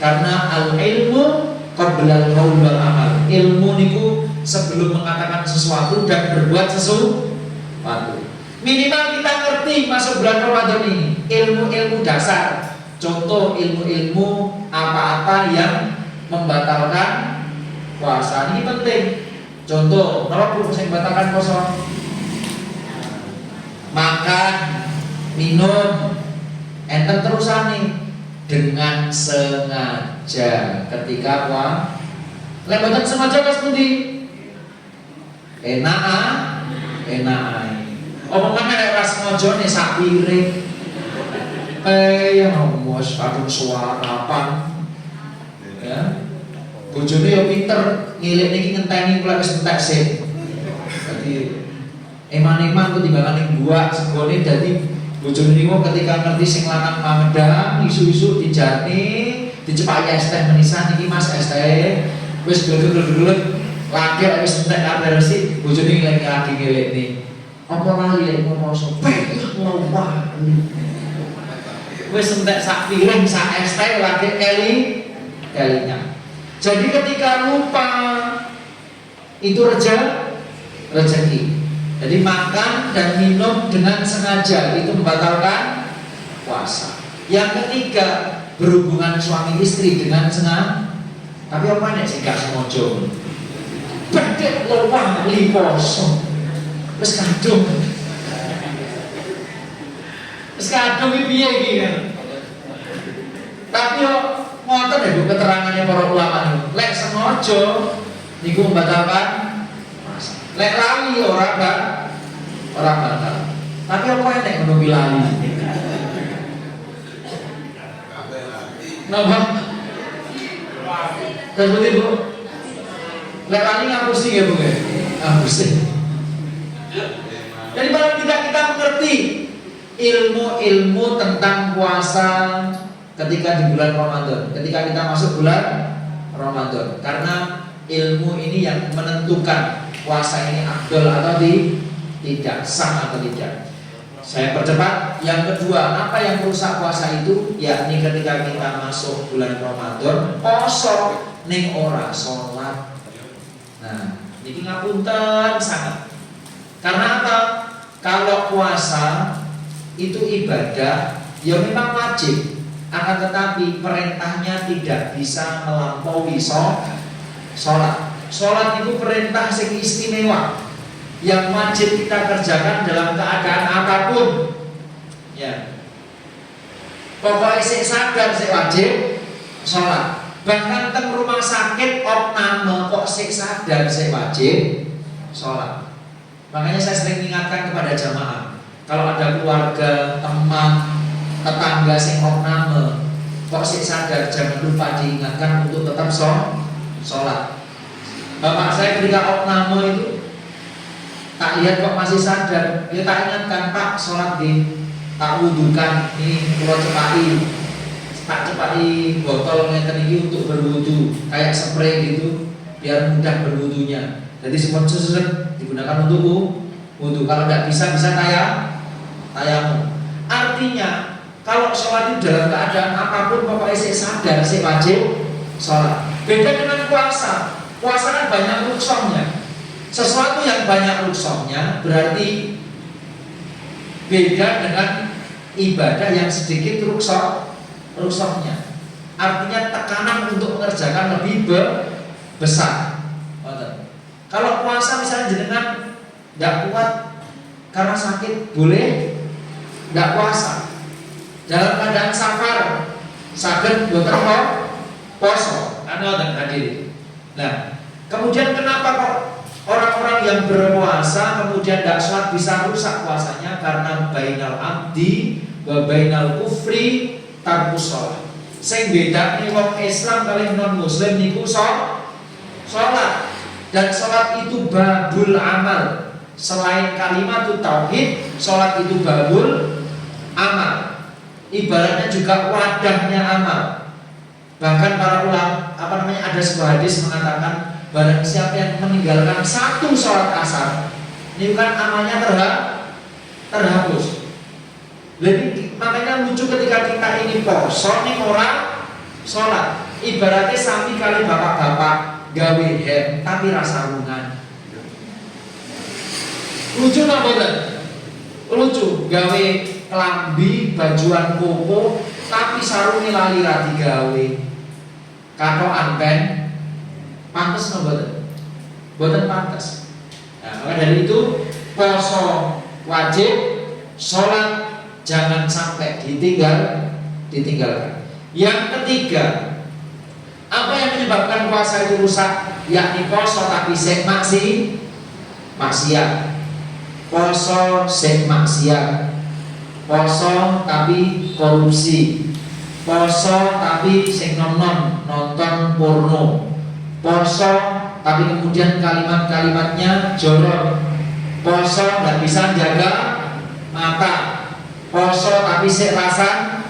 Karena al-ilmu qabla al-qaul wal amal. Ilmu niku sebelum mengatakan sesuatu dan berbuat sesuatu. Minimal kita ngerti masuk bulan Ramadan ini ilmu-ilmu dasar. Contoh ilmu-ilmu apa-apa yang membatalkan puasa. Ini penting. Contoh, kenapa yang membatalkan puasa? Makan, minum, enten terusane dengan sengaja ketika lek mboten sengaja wis pundi enak ae omongane nek ora sengaja nek sak piring yang wis kadung suarapan ya bojone yo pinter ngilik niki ngenteni kula wis entek sik dadi eman-eman ketimbangan ning buah segone dadi bojone niku ketika ngerti sing lanang pamedang isu-isu dijani dicepaki es teh menisan iki Mas es teh wis gelut-gelut lagi wis entek kabar sih bojone lagi ngelekne apa lali lek ngomong sopek ngomong wis entek sak piring sak es teh lagi kelinya. Jadi ketika lupa itu rezeki. Jadi makan dan minum dengan sengaja itu membatalkan puasa. Yang ketiga berhubungan suami istri dengan sengaja. Tapi apa nek sing gak sengaja? Bedek lowang li poso. Wis kadung. Wis kadung iki piye iki kan? Tapi yo ngoten ya Bu keterangannya para ulama niku. Lek sengaja niku membatalkan puasa. Lek lali ora batal. Tapi apa nek ngono ki lali? Napa? Terus Bu. Lek lali ngapusi ya Bu ya? Ngapusi. Jadi paling tidak kita mengerti ilmu-ilmu tentang puasa ketika di bulan Ramadan, ketika kita masuk bulan Ramadan, karena ilmu ini yang menentukan puasa ini afdol atau tidak, sah atau tidak. Saya percepat. Yang kedua, apa yang merusak puasa itu? Yakni ketika kita masuk bulan Ramadan, poso ning ora sholat. Nah, ini ngapunten sangat. Karena apa? Kalau puasa itu ibadah, ya memang wajib. Akan tetapi perintahnya tidak bisa melampaui sholat. Sholat itu perintah yang istimewa yang wajib kita kerjakan dalam keadaan apapun. Ya. Pokoknya sing sadar sing wajib sholat. Bahkan teng rumah sakit opname kok sing sadar sing wajib sholat. Makanya saya sering mengingatkan kepada jamaah, kalau ada keluarga, teman, tetangga sing opname kok sik sadar jangan lupa diingatkan untuk tetap sholat. Bapak saya ketika opname itu tak lihat kok masih sadar, ya tak ingatkan Pak sholat di tak wudukan ini kalau cepati botol ngeten iki untuk berwudu kayak spray gitu biar mudah berwudunya. Jadi semua susun digunakan untuk wudu. Kalau tidak bisa tayamum. Artinya kalau sholat itu dalam keadaan apapun pokoknya saya sadar saya wajib sholat. Beda dengan puasa. Puasa kan banyak rukshonya. Sesuatu yang banyak rukshonya berarti beda dengan ibadah yang sedikit rukshonya. Artinya tekanan untuk mengerjakan lebih besar. Kalau puasa misalnya jenengan tidak kuat karena sakit, boleh tidak puasa. Dalam keadaan safar, sakit boten poso, dan hadir. Nah, kemudian kenapa kok orang-orang yang berpuasa kemudian tidak sholat bisa rusak puasanya? Karena bainal abdi wa bainal kufri tarkus sholat. Sing bedane wong Islam kali non Muslim niku sholat. Dan sholat itu babul amal. Selain kalimat tauhid, sholat itu babul amal. Ibaratnya juga wadahnya amal. Bahkan para ulama ada sebuah hadis mengatakan barang siapa yang meninggalkan satu sholat asar, ini kan amalnya terhapus. Jadi makanya lucu ketika kita ini poso nih orang sholat. Ibaratnya sami kali bapak-bapak gawe hem tapi rasa rungan. Lucu nggak boten? Lucu gawe kelambi bajuan koko tapi sarungi lali rati gawe katoan pen pantes nggak boten? Boten pantes. Nah, maka dari itu poso wajib, sholat jangan sampai ditinggalkan. Yang ketiga, apa yang menyebabkan puasa itu rusak? Yakni poso tapi sek maksiat. Poso sek maksiat. Poso tapi korupsi. Poso tapi sing nonton porno. Poso tapi kemudian kalimat-kalimatnya jorok. Poso nggak bisa jaga mata. Poso tapi sik rasan.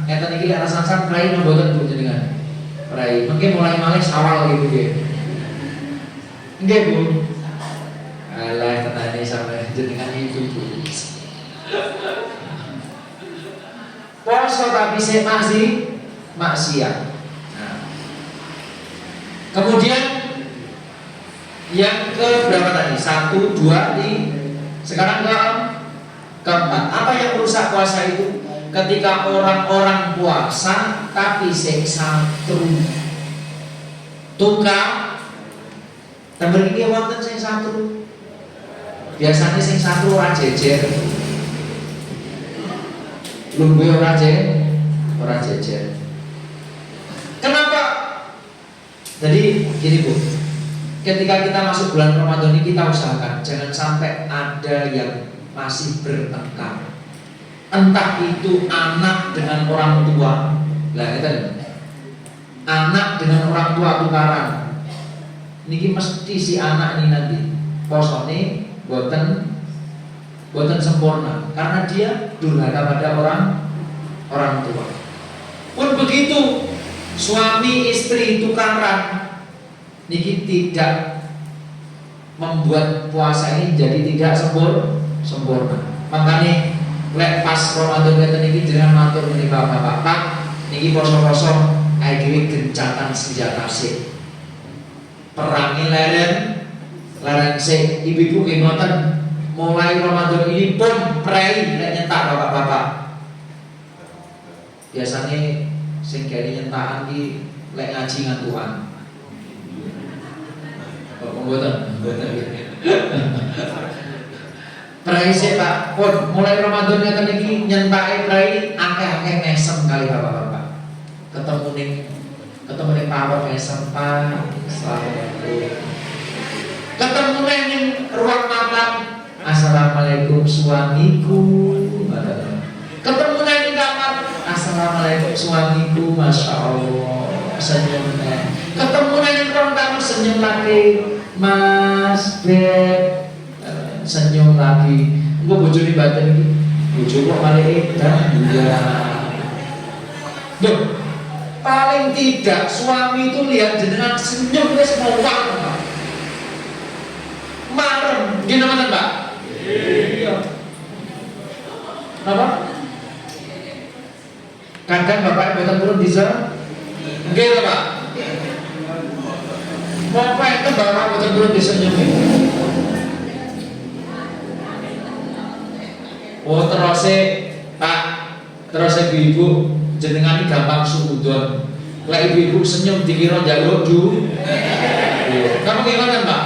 Enten iki lek rasan prai mboten Bu jenengan. Prai. Mungkin mulai malih awal gitu nggih. Nggih Bu. Alah tenane sampe jenengan itu Bu. Poso tapi sik maksiat. Nah. Kemudian yang ke berapa tadi? 1, 2, 3. Sekarang keempat. Apa yang merusak puasa itu? Ketika orang-orang puasa tapi sing satru. Tukang temen iki wonten sing satru. Biasanya sing satru ora jejer. Lumbe ora jejer. Kenapa? Jadi gini Bu, ketika kita masuk bulan Ramadan ini kita usahakan jangan sampai ada yang masih bertengkar. Entah itu anak dengan orang tua, anak dengan orang tua tukaran. Niki mesti si anak ini nanti posone boten sempurna karena dia durhaka pada orang tua. Pun begitu suami istri tukaran, niki tidak membuat puasa ini jadi tidak sempurna. Makanya lek pas Ramadan ngeten iki jenengan matur niki bapak-bapak niki poso-poso ae dhewe gencatan senjata sik. Perangi leren sik. Ibu-ibu nggih ngoten mulai Ramadan ini pun prei lek nyetak bapak-bapak. Biasanya sing kene nyentakan iki lek ngaji ngantukan. Kok mboten? Prai sik Pak, pun mulai Ramadan ngeten iki nyentake prai akeh-akeh mesem kali bapak-bapak. Ketemu ning pawon mesem Pak. Assalamualaikum. Ketemu ning ruang makan. Assalamualaikum suamiku. Ketemu ning kamar. Assalamualaikum suamiku, Masya Allah. Senyum. Ketemu ning ruang tamu senyum lagi. Mas Beb. Senyum lagi. Engko bojone batin iki. Bojo kok malah edan. Iya. Duh. Paling tidak suami itu lihat jenengan senyum wis mowang. Marem, gimana Pak? Iya. Apa? Kadang bapak boten turun bisa. Nggih Pak. Bapak itu bapak boten turun disenyum. Oh terus Pak, terus ibu jenengan ini gampang suudon. Lah ibu-ibu senyum dikira njaluk du. Kamu gimana Pak?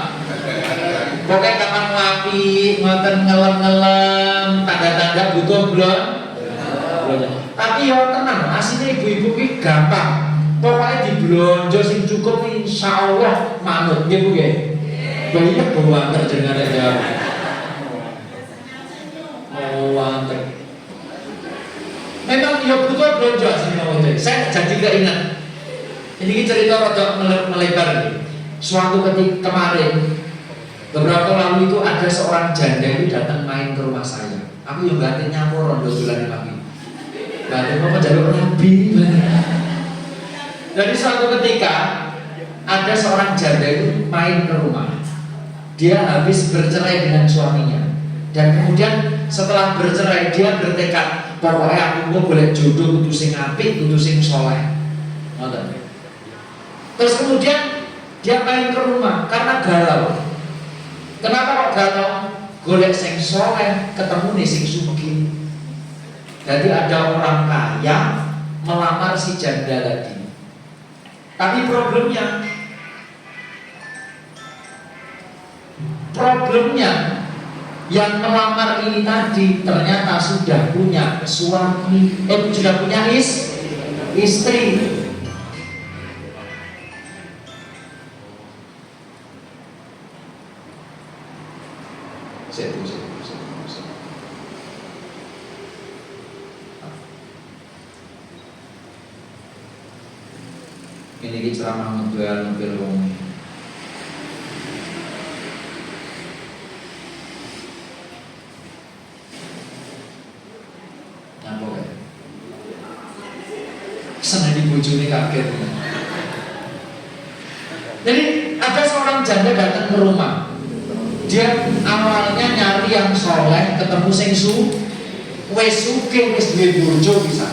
Pokoknya kapan wapi, ngoten ngelem-ngelem, tanda-tanda butuh belum? Tapi ya tenang, aslinya ibu-ibu ini gampang. Pokoknya diblonjo sing cukup insyaallah manut nggih Bu nggih. Banyak banget jenengan jawab. Wanten. Memang ya butuh belanja sih. Saya jadi keingat. Ini cerita rada melebar. Suatu ketika kemarin beberapa lalu itu ada seorang janda itu datang main ke rumah saya. Aku yang ganti nyamur rondo bulan pagi. Ganti apa jalur nabi. Jadi suatu ketika ada seorang janda itu main ke rumah. Dia habis bercerai dengan suaminya. Dan kemudian setelah bercerai dia bertekad pokoknya aku mau boleh jodoh kudu sing apik, kudu sing saleh. Ngoten. Terus kemudian dia main ke rumah karena galau. Kenapa kok galau? Golek sing saleh, ketemu nih sing sugih. Jadi ada orang kaya melamar si janda tadi. Tapi problemnya Yang melamar ini tadi ternyata sudah punya suami, sudah punya istri. Ini ceramah ngedual wong. Senang dibujuni kaget. Jadi ada seorang janda datang ke rumah. Dia awalnya nyari yang soleh, ketemu sing wes sugih wis duwe bojo bisa.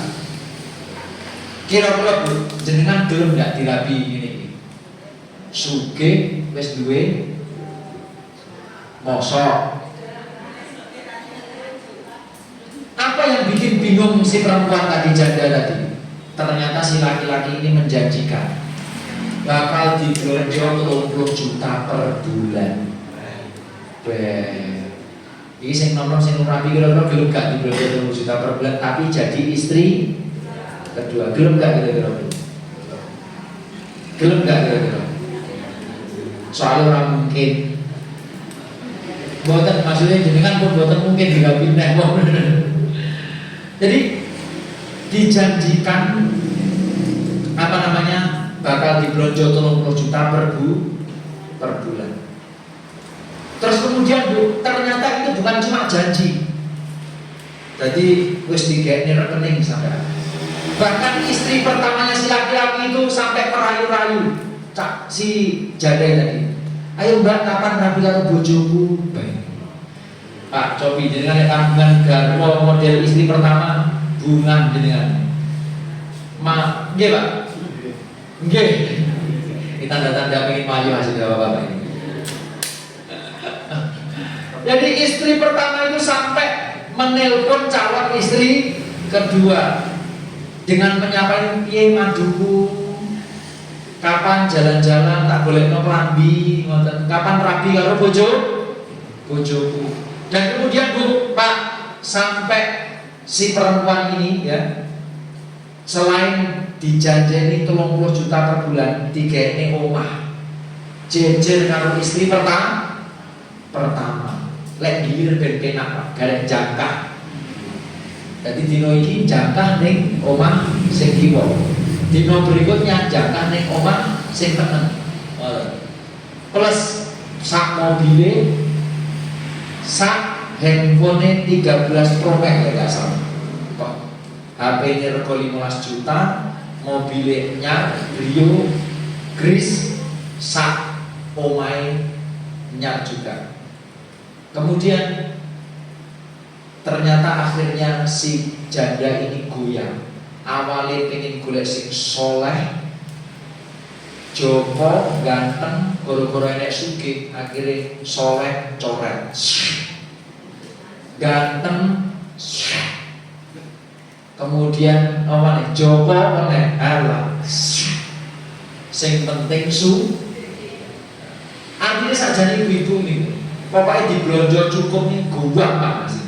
Kira-kira Bu, jenengan gelem ndak dirabi ngene iki? Sugih wis duwe mosok. Apa yang bikin bingung si perempuan tadi, janda tadi? Ternyata si laki-laki ini menjanjikan bakal digelonjol 30 juta per bulan. Ini sing nomor sing rapi kira-kira gelem gak digelonjol 30 juta per bulan tapi jadi istri kedua, gelem gak kira-kira? Gelem gak kira-kira? Soalnya orang mungkin buatan, maksudnya jenengan pun buatan mungkin juga pindah. Jadi dijanjikan bakal diblonjo 30 juta per bulan. Terus kemudian Bu, ternyata itu bukan cuma janji. Jadi wis digekne rekening sampai. Bahkan istri pertamanya si laki-laki itu sampai merayu-rayu si janda tadi. Ayo Mbak, kapan rapi karo bojoku? Baik. Pak Cobi jenengan tanggungan garwa model istri pertama bungan jenengan. Nggih Pak. Nggih. Ini tanda-tanda pengen maju hasil Bapak ini. Jadi istri pertama itu sampai menelpon calon istri kedua dengan menyampaikan piye maduku, kapan jalan-jalan tak boleh no klambi, kapan rapi karo bojoku. Dan kemudian Bu, Pak, sampai si perempuan ini ya, selain dijanjeni 30 juta per bulan, digekne omah jejer karo istri pertama. Lek gilir ben kenak Pak, garek jangkah. Jadi dino iki jangkah ning omah sing kiwa. Dino berikutnya jangkah ning omah sing tenen. Plus sak mobile, sak handphone 13 Pro Max ya salah. Kok HP-nya rego 15 juta, mobilnya Rio Gris, sak omae nyar juga. Kemudian ternyata akhirnya si janda ini goyang. Awalnya pengen golek sing soleh, Joko ganteng, goro-goro enek sugih, akhirnya soleh coret. Ganteng, kemudian Joko enek alah. Sing penting artinya saja ibu-ibu ini. Pokoknya diblonjo cukup nih gua Pak Mas.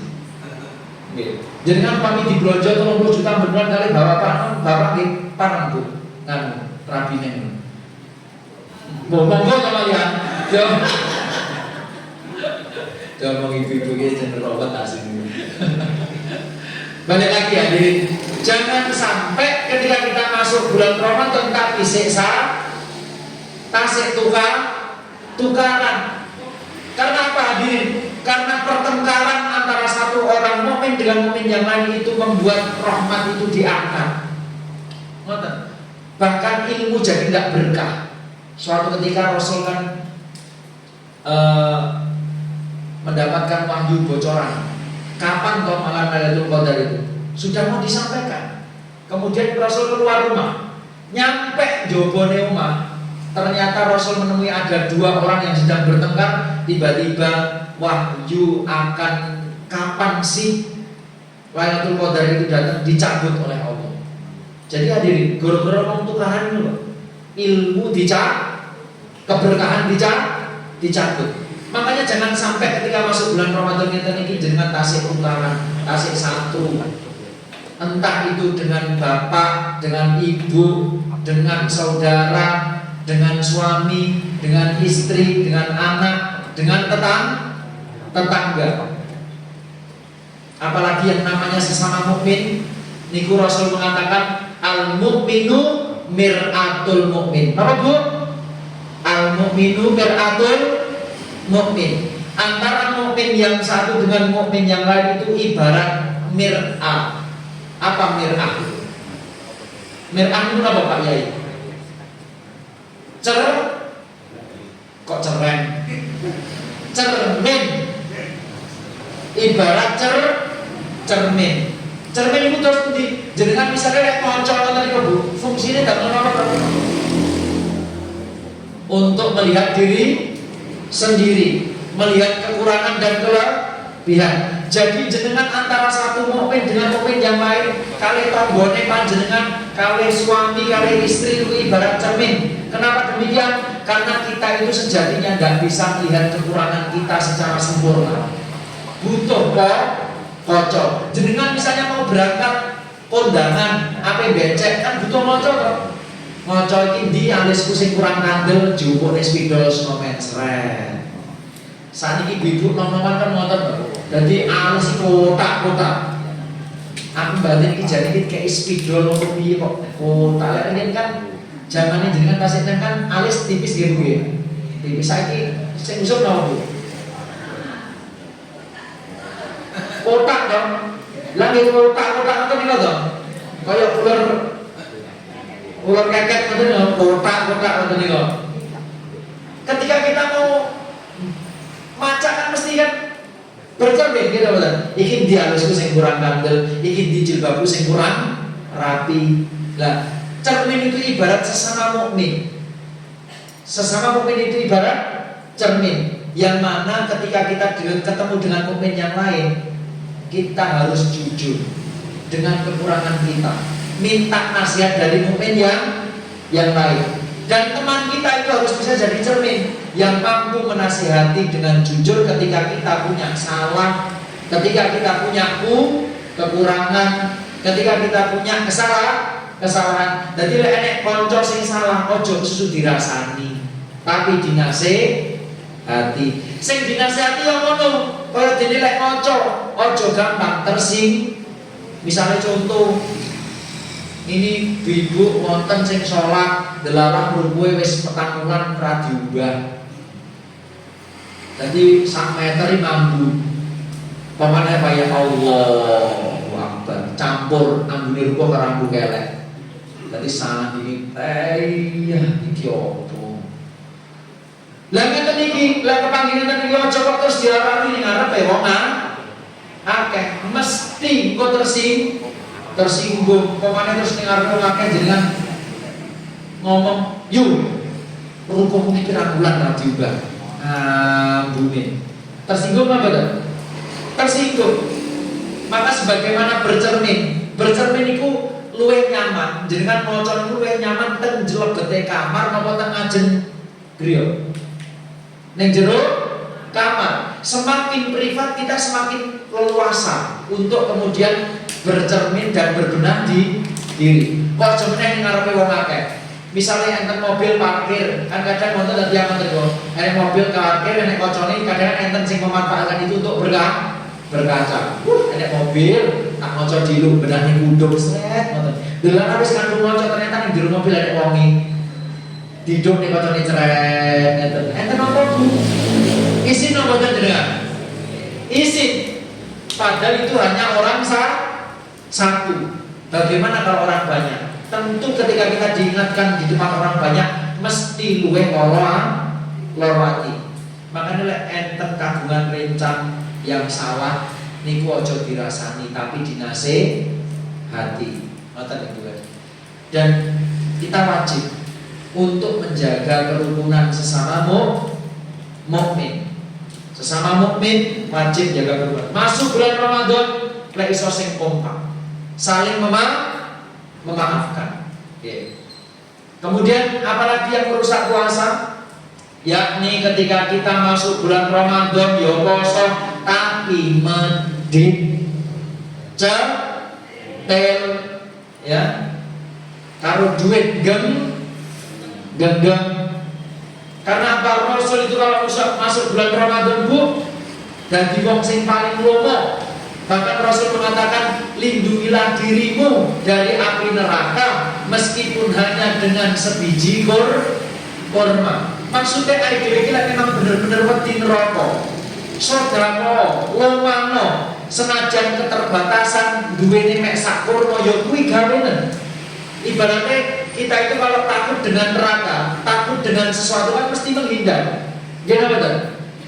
Jadi kan kami diblonjo 30 juta beneran kali bapak nggih parang Bu. Kan rabine. Monggo kalian. Yo. Jangan ibu-ibu iki jeneng rawat asing. Balik lagi ya, jadi jangan sampai ketika kita masuk bulan Ramadan tapi siksa tasik tukaran. Karena apa hadirin? Karena pertengkaran antara satu orang mukmin dengan mukmin yang lain itu membuat rahmat itu diangkat. Bahkan ilmu jadi tidak berkah. Suatu ketika Rasul kan mendapatkan wahyu bocoran. Kapan kau malam Lailatul Qadar itu? Sudah mau disampaikan. Kemudian Rasul keluar rumah, nyampe jobone rumah. Ternyata Rasul menemui ada dua orang yang sedang bertengkar. Tiba-tiba wahyu akan kapan sih Lailatul Qadar itu datang dicabut oleh Allah. Jadi hadirin, gara-gara ngomong tukaran itu loh, ilmu keberkahan dicabut. Makanya jangan sampai ketika masuk bulan Ramadan ini dengan tasik utara, tasik satu, entah itu dengan bapak, dengan ibu, dengan saudara, dengan suami, dengan istri, dengan anak, dengan tetangga. Apalagi yang namanya sesama mukmin, niku Rasul mengatakan al-mukminu mir'atul mukmin. Apa Bu? Al-mukminu mir'atul mukmin. Antara mukmin yang satu dengan mukmin yang lain itu ibarat mir'ah. Apa mir'ah? Mir'ah itu apa Pak Yai? Kok cereng? Cermin. Ibarat cermin. Cermin itu terus jenengan misalnya kayak ngoncol tadi Bu, fungsinya dalam apa? Untuk melihat diri sendiri, melihat kekurangan dan kelebihan. Jadi jenengan antara satu mukmin dengan mukmin yang lain, kali tombone panjenengan, kali suami, kali istri itu ibarat cermin. Kenapa demikian? Karena kita itu sejatinya tidak bisa melihat kekurangan kita secara sempurna. Butuh kocok. Jenengan misalnya mau berangkat kondangan, apa becek kan butuh ngocok. Ngocok iki ndi alisku sing kurang kandel diupukne spidol snomen sret. Saniki ibu nom-noman kan ngoten. Dadi alis kotak-kotak. Aku batin iki jane iki kayak spidol opo piye kok kotak. Lek kan zamane jenengan tasik kan alis tipis nggih Bu ya. Tipis saiki sing usum napa Bu? Kotak dong. Lah nggih kotak-kotak ngoten niku to. Kaya ular keket ngoten lho, kotak-kotak ngoten niku. Ketika kita mau maca kan mesti kan bercermin gitu betul. Iki di alisku sing kurang kandel, iki di jilbabku sing kurang rapi. Lah, cermin itu ibarat sesama mukmin. Sesama mukmin itu ibarat cermin yang mana ketika kita ketemu dengan mukmin yang lain, kita harus jujur dengan kekurangan kita, minta nasihat dari mukmin yang lain. Dan teman kita itu harus bisa jadi cermin yang mampu menasihati dengan jujur ketika kita punya salah, ketika kita punya kekurangan, ketika kita punya kesalahan. Jadi lek enek kanca sing salah ojo susu dirasani, tapi dinasehati. Sing dinasehati yo ngono, kaya dene lek kanca ojo gampang tersing. Misalnya contoh ini ibu wonten sing sholat delalah rukuhe wis petang wulan ora diubah. Dadi sak meter mambu. Pamane kaya Allahu Akbar, campur ambune ruku karo ambu kelek. Dadi salah iki iki opo. Lah ngeten iki, lah kepanggilan iki aja kok terus diarani ning ngarepe wong akeh, mesti kok tersinggung, pokoknya terus dengar ngake jenengan ngomong, yuk rukuh ini pirang bulan ra diubah. Bumi tersinggung apa tuh? Tersinggung. Maka sebagaimana bercermin itu luwih nyaman. Jenengan maca luwih nyaman teng jlebete kamar napa teng ajeng griya. Ning jero kamar, semakin privat kita semakin leluasa untuk kemudian bercermin dan berbenah di diri. Kok jenenge ning ngarepe wong akeh. Misalnya enten mobil parkir, kan kadang wonten tadi yang ngoten kok. Enek mobil parkir, enek kocone kadang enten sing memanfaatkan itu untuk berkaca. Enek mobil tak maca dilu benah ning uduk sret ngoten. Delala wis kandung maca ternyata ning jero mobil enek wonge. Diduk ning kocone ceret ngeten. Enten apa Bu? Isin apa mboten jenengan? Isin. Padahal itu hanya orang satu. Bagaimana kalau orang banyak? Tentu ketika kita diingatkan di depan orang banyak, mesti luweh loro ati. Makanya lek enten kagungan rencang yang salah niku aja dirasani tapi dinasehati. Ngoten niku. Dan kita wajib untuk menjaga kerukunan sesama mukmin. Sesama mukmin wajib jaga kerukunan. Masuk bulan Ramadan lek iso sing kompak. Saling memaafkan. Okay. Kemudian apalagi yang merusak puasa? yakni ketika kita masuk bulan Ramadan ya poso tapi medit cetel ya karo duit genggam. Karena Pak Rasul itu kalau masuk bulan Ramadan Bu dan di wong sing paling lomo, bahkan Rasul mengatakan lindungilah dirimu dari api neraka meskipun hanya dengan sebiji kurma. Maksudnya ari dhewe iki memang bener-bener wedi neraka. Sedekah lomano senajan keterbatasan duwene mek sak kurma ya kuwi gawenen. Ibaratnya kita itu kalau takut dengan neraka, takut dengan sesuatu kan mesti menghindar. Gimana betul?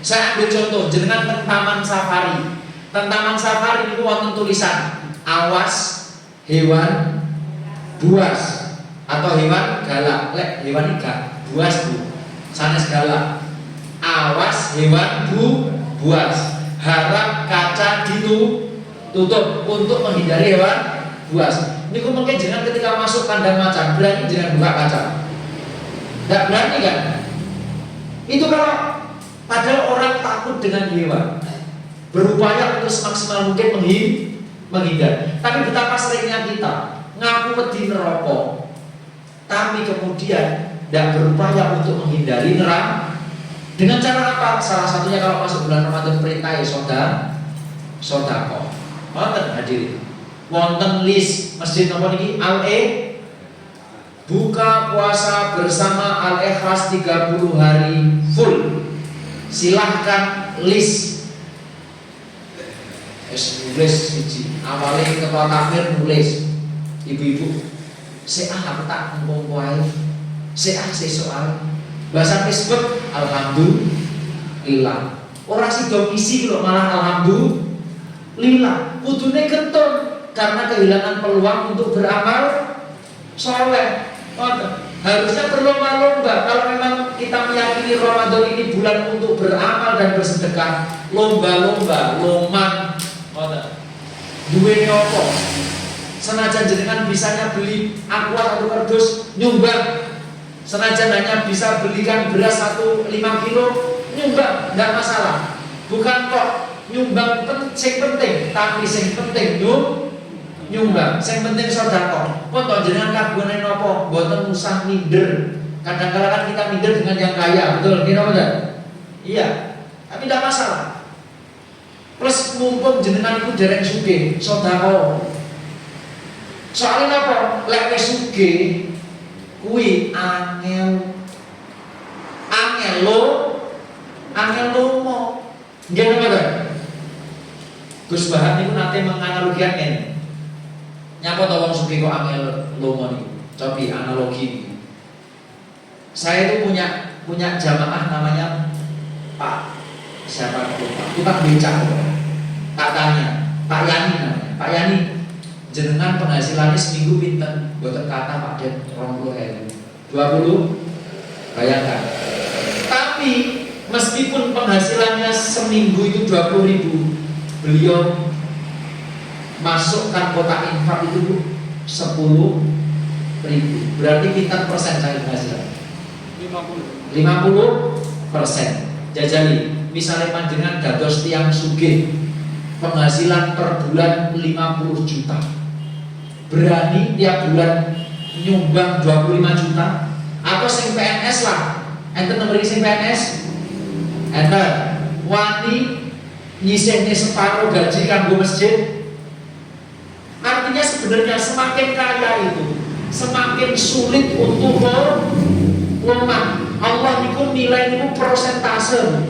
Saya ambil contoh, jenengan teng taman safari. Teng taman safari itu wonten tulisan awas hewan buas atau hewan galak. Lek hewan iga buas Bu. Sanes galak. Awas hewan buas. Harap kaca ditutup untuk menghindari hewan buas. Ini mungkin jangan ketika masuk kandang macan berani jangan buka kaca. Tidak berani kan? Itu kalau padahal orang takut dengan hewan, berupaya untuk semaksimal mungkin menghindar. Tapi betapa seringnya kita ngaku wedi neraka, tapi kemudian tidak berupaya untuk menghindari neraka. Dengan cara apa? Salah satunya kalau masuk bulan Ramadan perintah ya sodako. Wonten hadirin. Wonten list masjid nomor ini buka puasa bersama Al-Ikhlas 30 hari full. Silahkan list. Nulis siji. Awalnya ketua takmir nulis. Ibu-ibu, aku tak ngomong wae. Soal bahasa Facebook alhamdulillah. Orang sih dong isi kok malah alhamdulillah. Kudune ketun karena kehilangan peluang untuk beramal soleh. Harusnya berlomba-lomba. Kalau memang kita meyakini Ramadan ini bulan untuk beramal dan bersedekah, lomba-lomba, loman, duwe opo. Senajan jenengan bisanya beli aqua atau kardus nyumbang, senajan hanya bisa belikan beras 5 kilo nyumbang, tidak masalah. Bukan kok nyumbang sing penting, tapi sing penting nyumbang, sing penting sedekah. Kok jenengan kagungane napa? Mboten usah minder. Kadang-kadang kan kita minder dengan yang kaya, betul? Kira betul? Iya, tapi tidak masalah. Plus mumpung jenengan itu dereng sugih, sedekah. Soalnya apa? Lek wis sugih kuwi angel lomo. Nggih betul? Gus Bahat niku nate menganalogikan ngene. Nyapa to wong sugih kok angel lomo niku. Cobi analogi. Saya itu punya jamaah namanya Pak siapa itu? Tukang becak. Tak tanya, Pak Yani namanya. Pak Yani, jenengan penghasilannya seminggu pinten? Boten kata Pak Den 20.000. 20? Bayangkan. Tapi meskipun penghasilannya seminggu itu 20.000, beliau masukkan kotak infak itu 10.000. Berarti pinten persen saya penghasilan? 50%. Jajali, misalnya panjenengan dados tiang sugih, penghasilan per bulan 50 juta. Berani tiap bulan nyumbang 25 juta? Atau sing PNS lah. Enten nomor sing PNS? Enten wani nyisihne separuh gaji kanggo masjid. Artinya sebenarnya semakin kaya itu semakin sulit untuk lemah. Allah niku nilai niku persentase.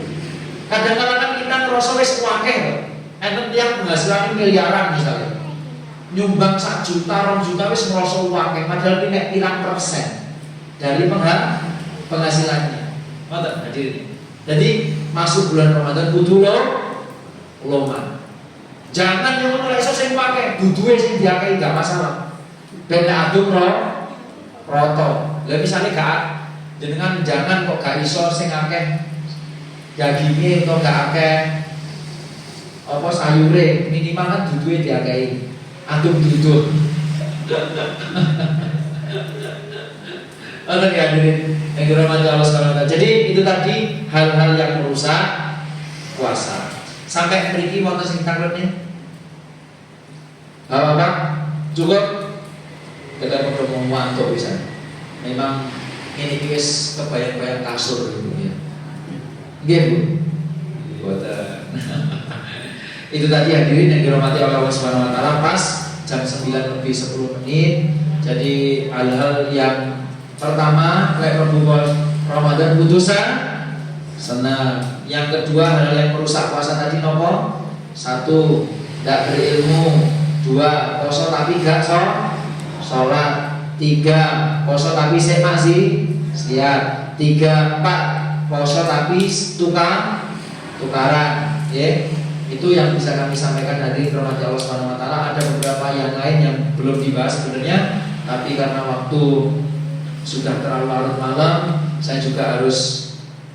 Kadang-kadang kita ngerasa wis akeh. Enten yang penghasilan miliaran misalnya, nyumbang 1 juta, 2 juta wis ngerasa akeh. Padahal ini pirang persen dari penghasilannya. Ngoten hadirin. Jadi masuk bulan Ramadan kudu loman. Jangan yang ora iso sing akeh, duduhe sing diakehi enggak masalah. Ben aduk roto. Lah misale gak jenengan jangan kok gak iso sing akeh dagingnya atau gak akeh apa sayure, minimal kan duduhe diakehi. Aduk duduk. Ada hadirin yang dirahmati Allah SWT. Jadi itu tadi hal-hal yang merusak puasa. Sampai mriki wonten sing taklone. Apa? Cukup. Kita perlu memantuk bisa. Memang ini wis kebayang-bayang kasur gitu ya. Nggih, Bu. Boten. Itu tadi hadirin yang dirahmati Allah Subhanahu wa taala, pas jam 9 lebih 10 menit. Jadi hal-hal yang pertama lek Ramadan putusan senang. Yang kedua hal yang merusak puasa tadi nopo? 1. Tidak berilmu. 2. Poso tapi gak sholat. 3. Poso tapi semak sih siap. 3. 4. Poso tapi tukaran. Itu yang bisa kami sampaikan dari rahmat Allah Subhanahu wa taala. Ada beberapa yang lain yang belum dibahas sebenarnya, tapi karena waktu sudah terlalu larut malam, saya juga harus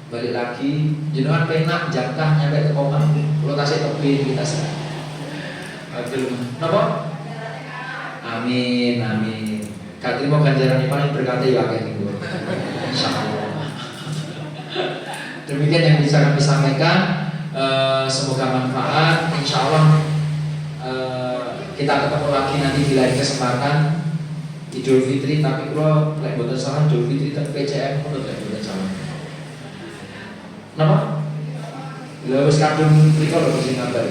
balik lagi. Jenengan penak jangkah nyampe ke koma. Kalau kasih tepi kita serah. Napa? Amin, amin. Kak terima ganjaran paling berkati ya kayak gitu. Insyaallah. Demikian yang bisa kami sampaikan. Semoga manfaat. Insya Allah kita ketemu lagi nanti di lain kesempatan Idul Fitri. Tapi kalau lek boten salah Idul Fitri tak PCM menurut lek boten salah. Napa? Lha wis kadung mriko lho sing ngabar.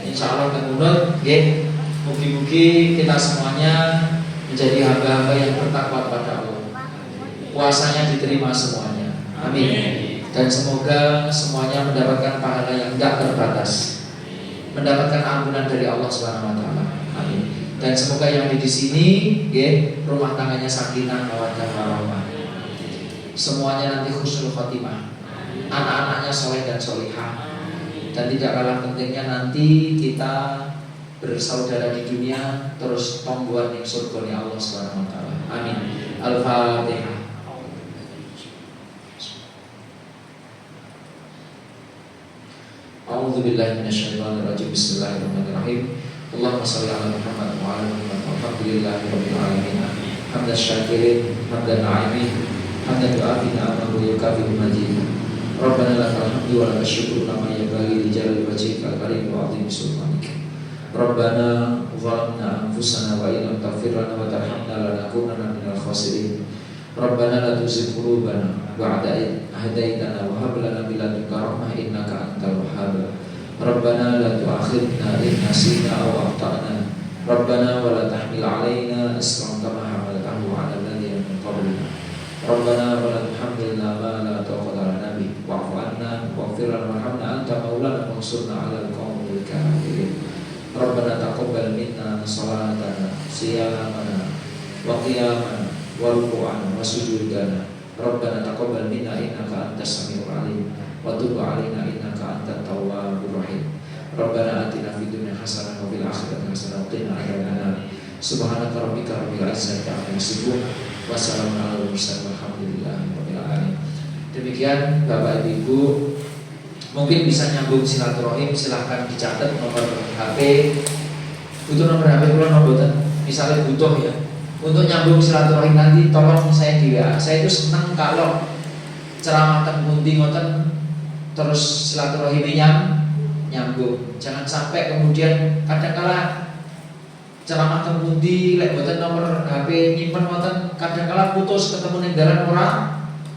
Insya Allah menurut nggih. Mugi-mugi kita semuanya menjadi hamba-hamba yang bertakwa kepada Allah. Puasanya diterima semuanya. Amin. Dan semoga semuanya mendapatkan pahala yang tidak terbatas, mendapatkan ampunan dari Allah Subhanahu wa taala. Amin. Dan semoga yang di sini rumah tangganya sakinah mawaddah warahmah. Semuanya nanti husnul khotimah. Anak-anaknya soleh dan solihah. Dan tidak kalah pentingnya nanti kita bersaudara di dunia terus tongguan yang surga Allah Subhanahu wa taala. Amin. Al-Fatihah. A'udzu billahi minasyaitonir rajim. Bismillahirrahmanirrahim. Allahumma shalli ala Muhammad wa ala ali Muhammad. Alhamdulillahirabbil alamin. Hamdan syakirin, hamdan na'imin, hamdan yu'afi ni'amahu wa yukafi majid. Rabbana lakal hamdu wa lakal syukru kama yanbaghi li jalali wajhika al-karim wa 'azimi sultanik. Rabbana zalamna anfusana wa illam taghfir lana wa tarhamna lanakunanna minal khasirin. Rabbana la tuzigh qulubana ba'da idh hadaytana wa hab lana min ladunka rahmah innaka antal wahhab. Rabbana la tu'akhidna in nasina aw akhtana. Rabbana wa la tahmil 'alaina isran kama hamaltahu 'ala alladziina min qablina. Rabbana wa la tuhammilna ma la taqata lana bihi wa'fu 'anna waghfir lana warhamna anta maulana wansurna 'alal qaumil kafirin. Rabbana taqabbal minna salatana siyamana wa qiyamana wa ruku'ana wa sujudana. Rabbana taqabbal minna innaka antas samiul alim wa tub 'alaina innaka antat tawwabur rahim. Rabbana atina fid dunya hasanah wa fil akhirati hasanah wa qina adzabannar. Subhanaka rabbika rabbil izzati amma yasifun wa salamun 'alal mursalin walhamdulillahi rabbil alamin. Demikian Bapak Ibu, mungkin bisa nyambung silaturahim, silahkan dicatat nomor HP. Butuh nomor HP kula mboten? Misalnya butuh ya. Untuk nyambung silaturahim nanti tolong saya di WA. Saya itu senang kalau ceramah ten pundi ngoten terus silaturahimnya nyambung. Jangan sampai kemudian kadang-kala ceramah ten pundi lek mboten nomor HP nyimpen ngoten kadang-kala putus ketemu ning dalan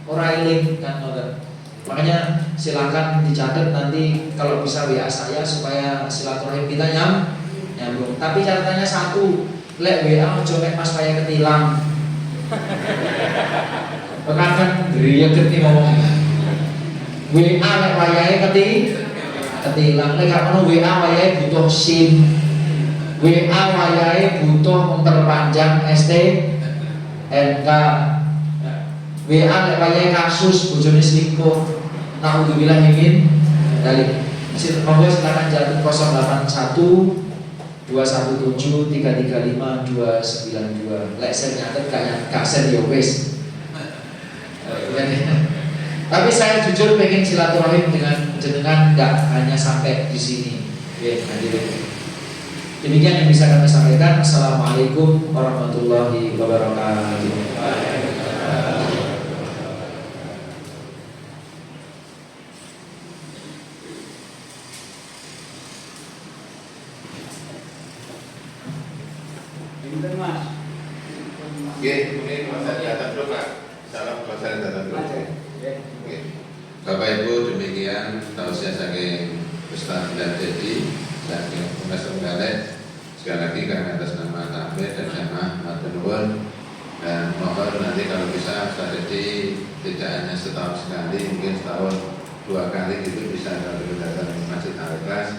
ora eling kan ngoten. Makanya silakan dicatat nanti kalau bisa WA saya supaya silaturahim kita nyambung. Tapi catatannya satu, lek WA ojo mek pas kaya ketilang. Kan griyeget iki ngomong. WA lek wayahe ketilang, lek gak ono WA wayahe butuh SIM. WA wayahe butuh memperpanjang STNK. WA lek wayahe kasus bojone selingkuh. Naudzubillah min dzalik. Monggo silakan catat 081 217 335 292. Lek saya nyatet gak sen ya wis. Tapi saya jujur pengen silaturahim dengan jenengan, gak hanya sampai di sini. Hadirin. Demikian yang bisa kami sampaikan. Assalamualaikum warahmatullahi wabarakatuh. Oke, ini masa datang dulu Pak. Salam masa datang dulu. Oke. Bapak Ibu, demikian tausiah saking Ustaz Bilal Dedi saking Profesor Galek. Sekali lagi kami atas nama Takmir dan Jamaah matur nuwun, dan mohon nanti kalau bisa Ustaz Dedi tidak hanya setahun sekali, mungkin setahun 2 kali gitu bisa kalau datang di Masjid Al-Ikhlas.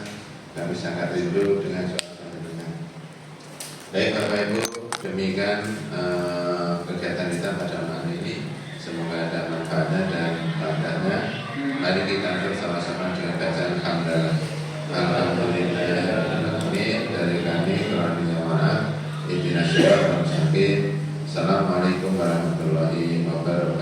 Kami sangat rindu dengan suara dengan. Baik Bapak Ibu, demikian kegiatan kita pada malam ini. Semoga ada manfaatnya dan faedahnya. Mari kita bersama-sama dengan bacaan hamdalah. Alhamdulillah. Dari kami kurang maaf. Ihdinas shiratal mustaqim. Assalamualaikum warahmatullahi wabarakatuh.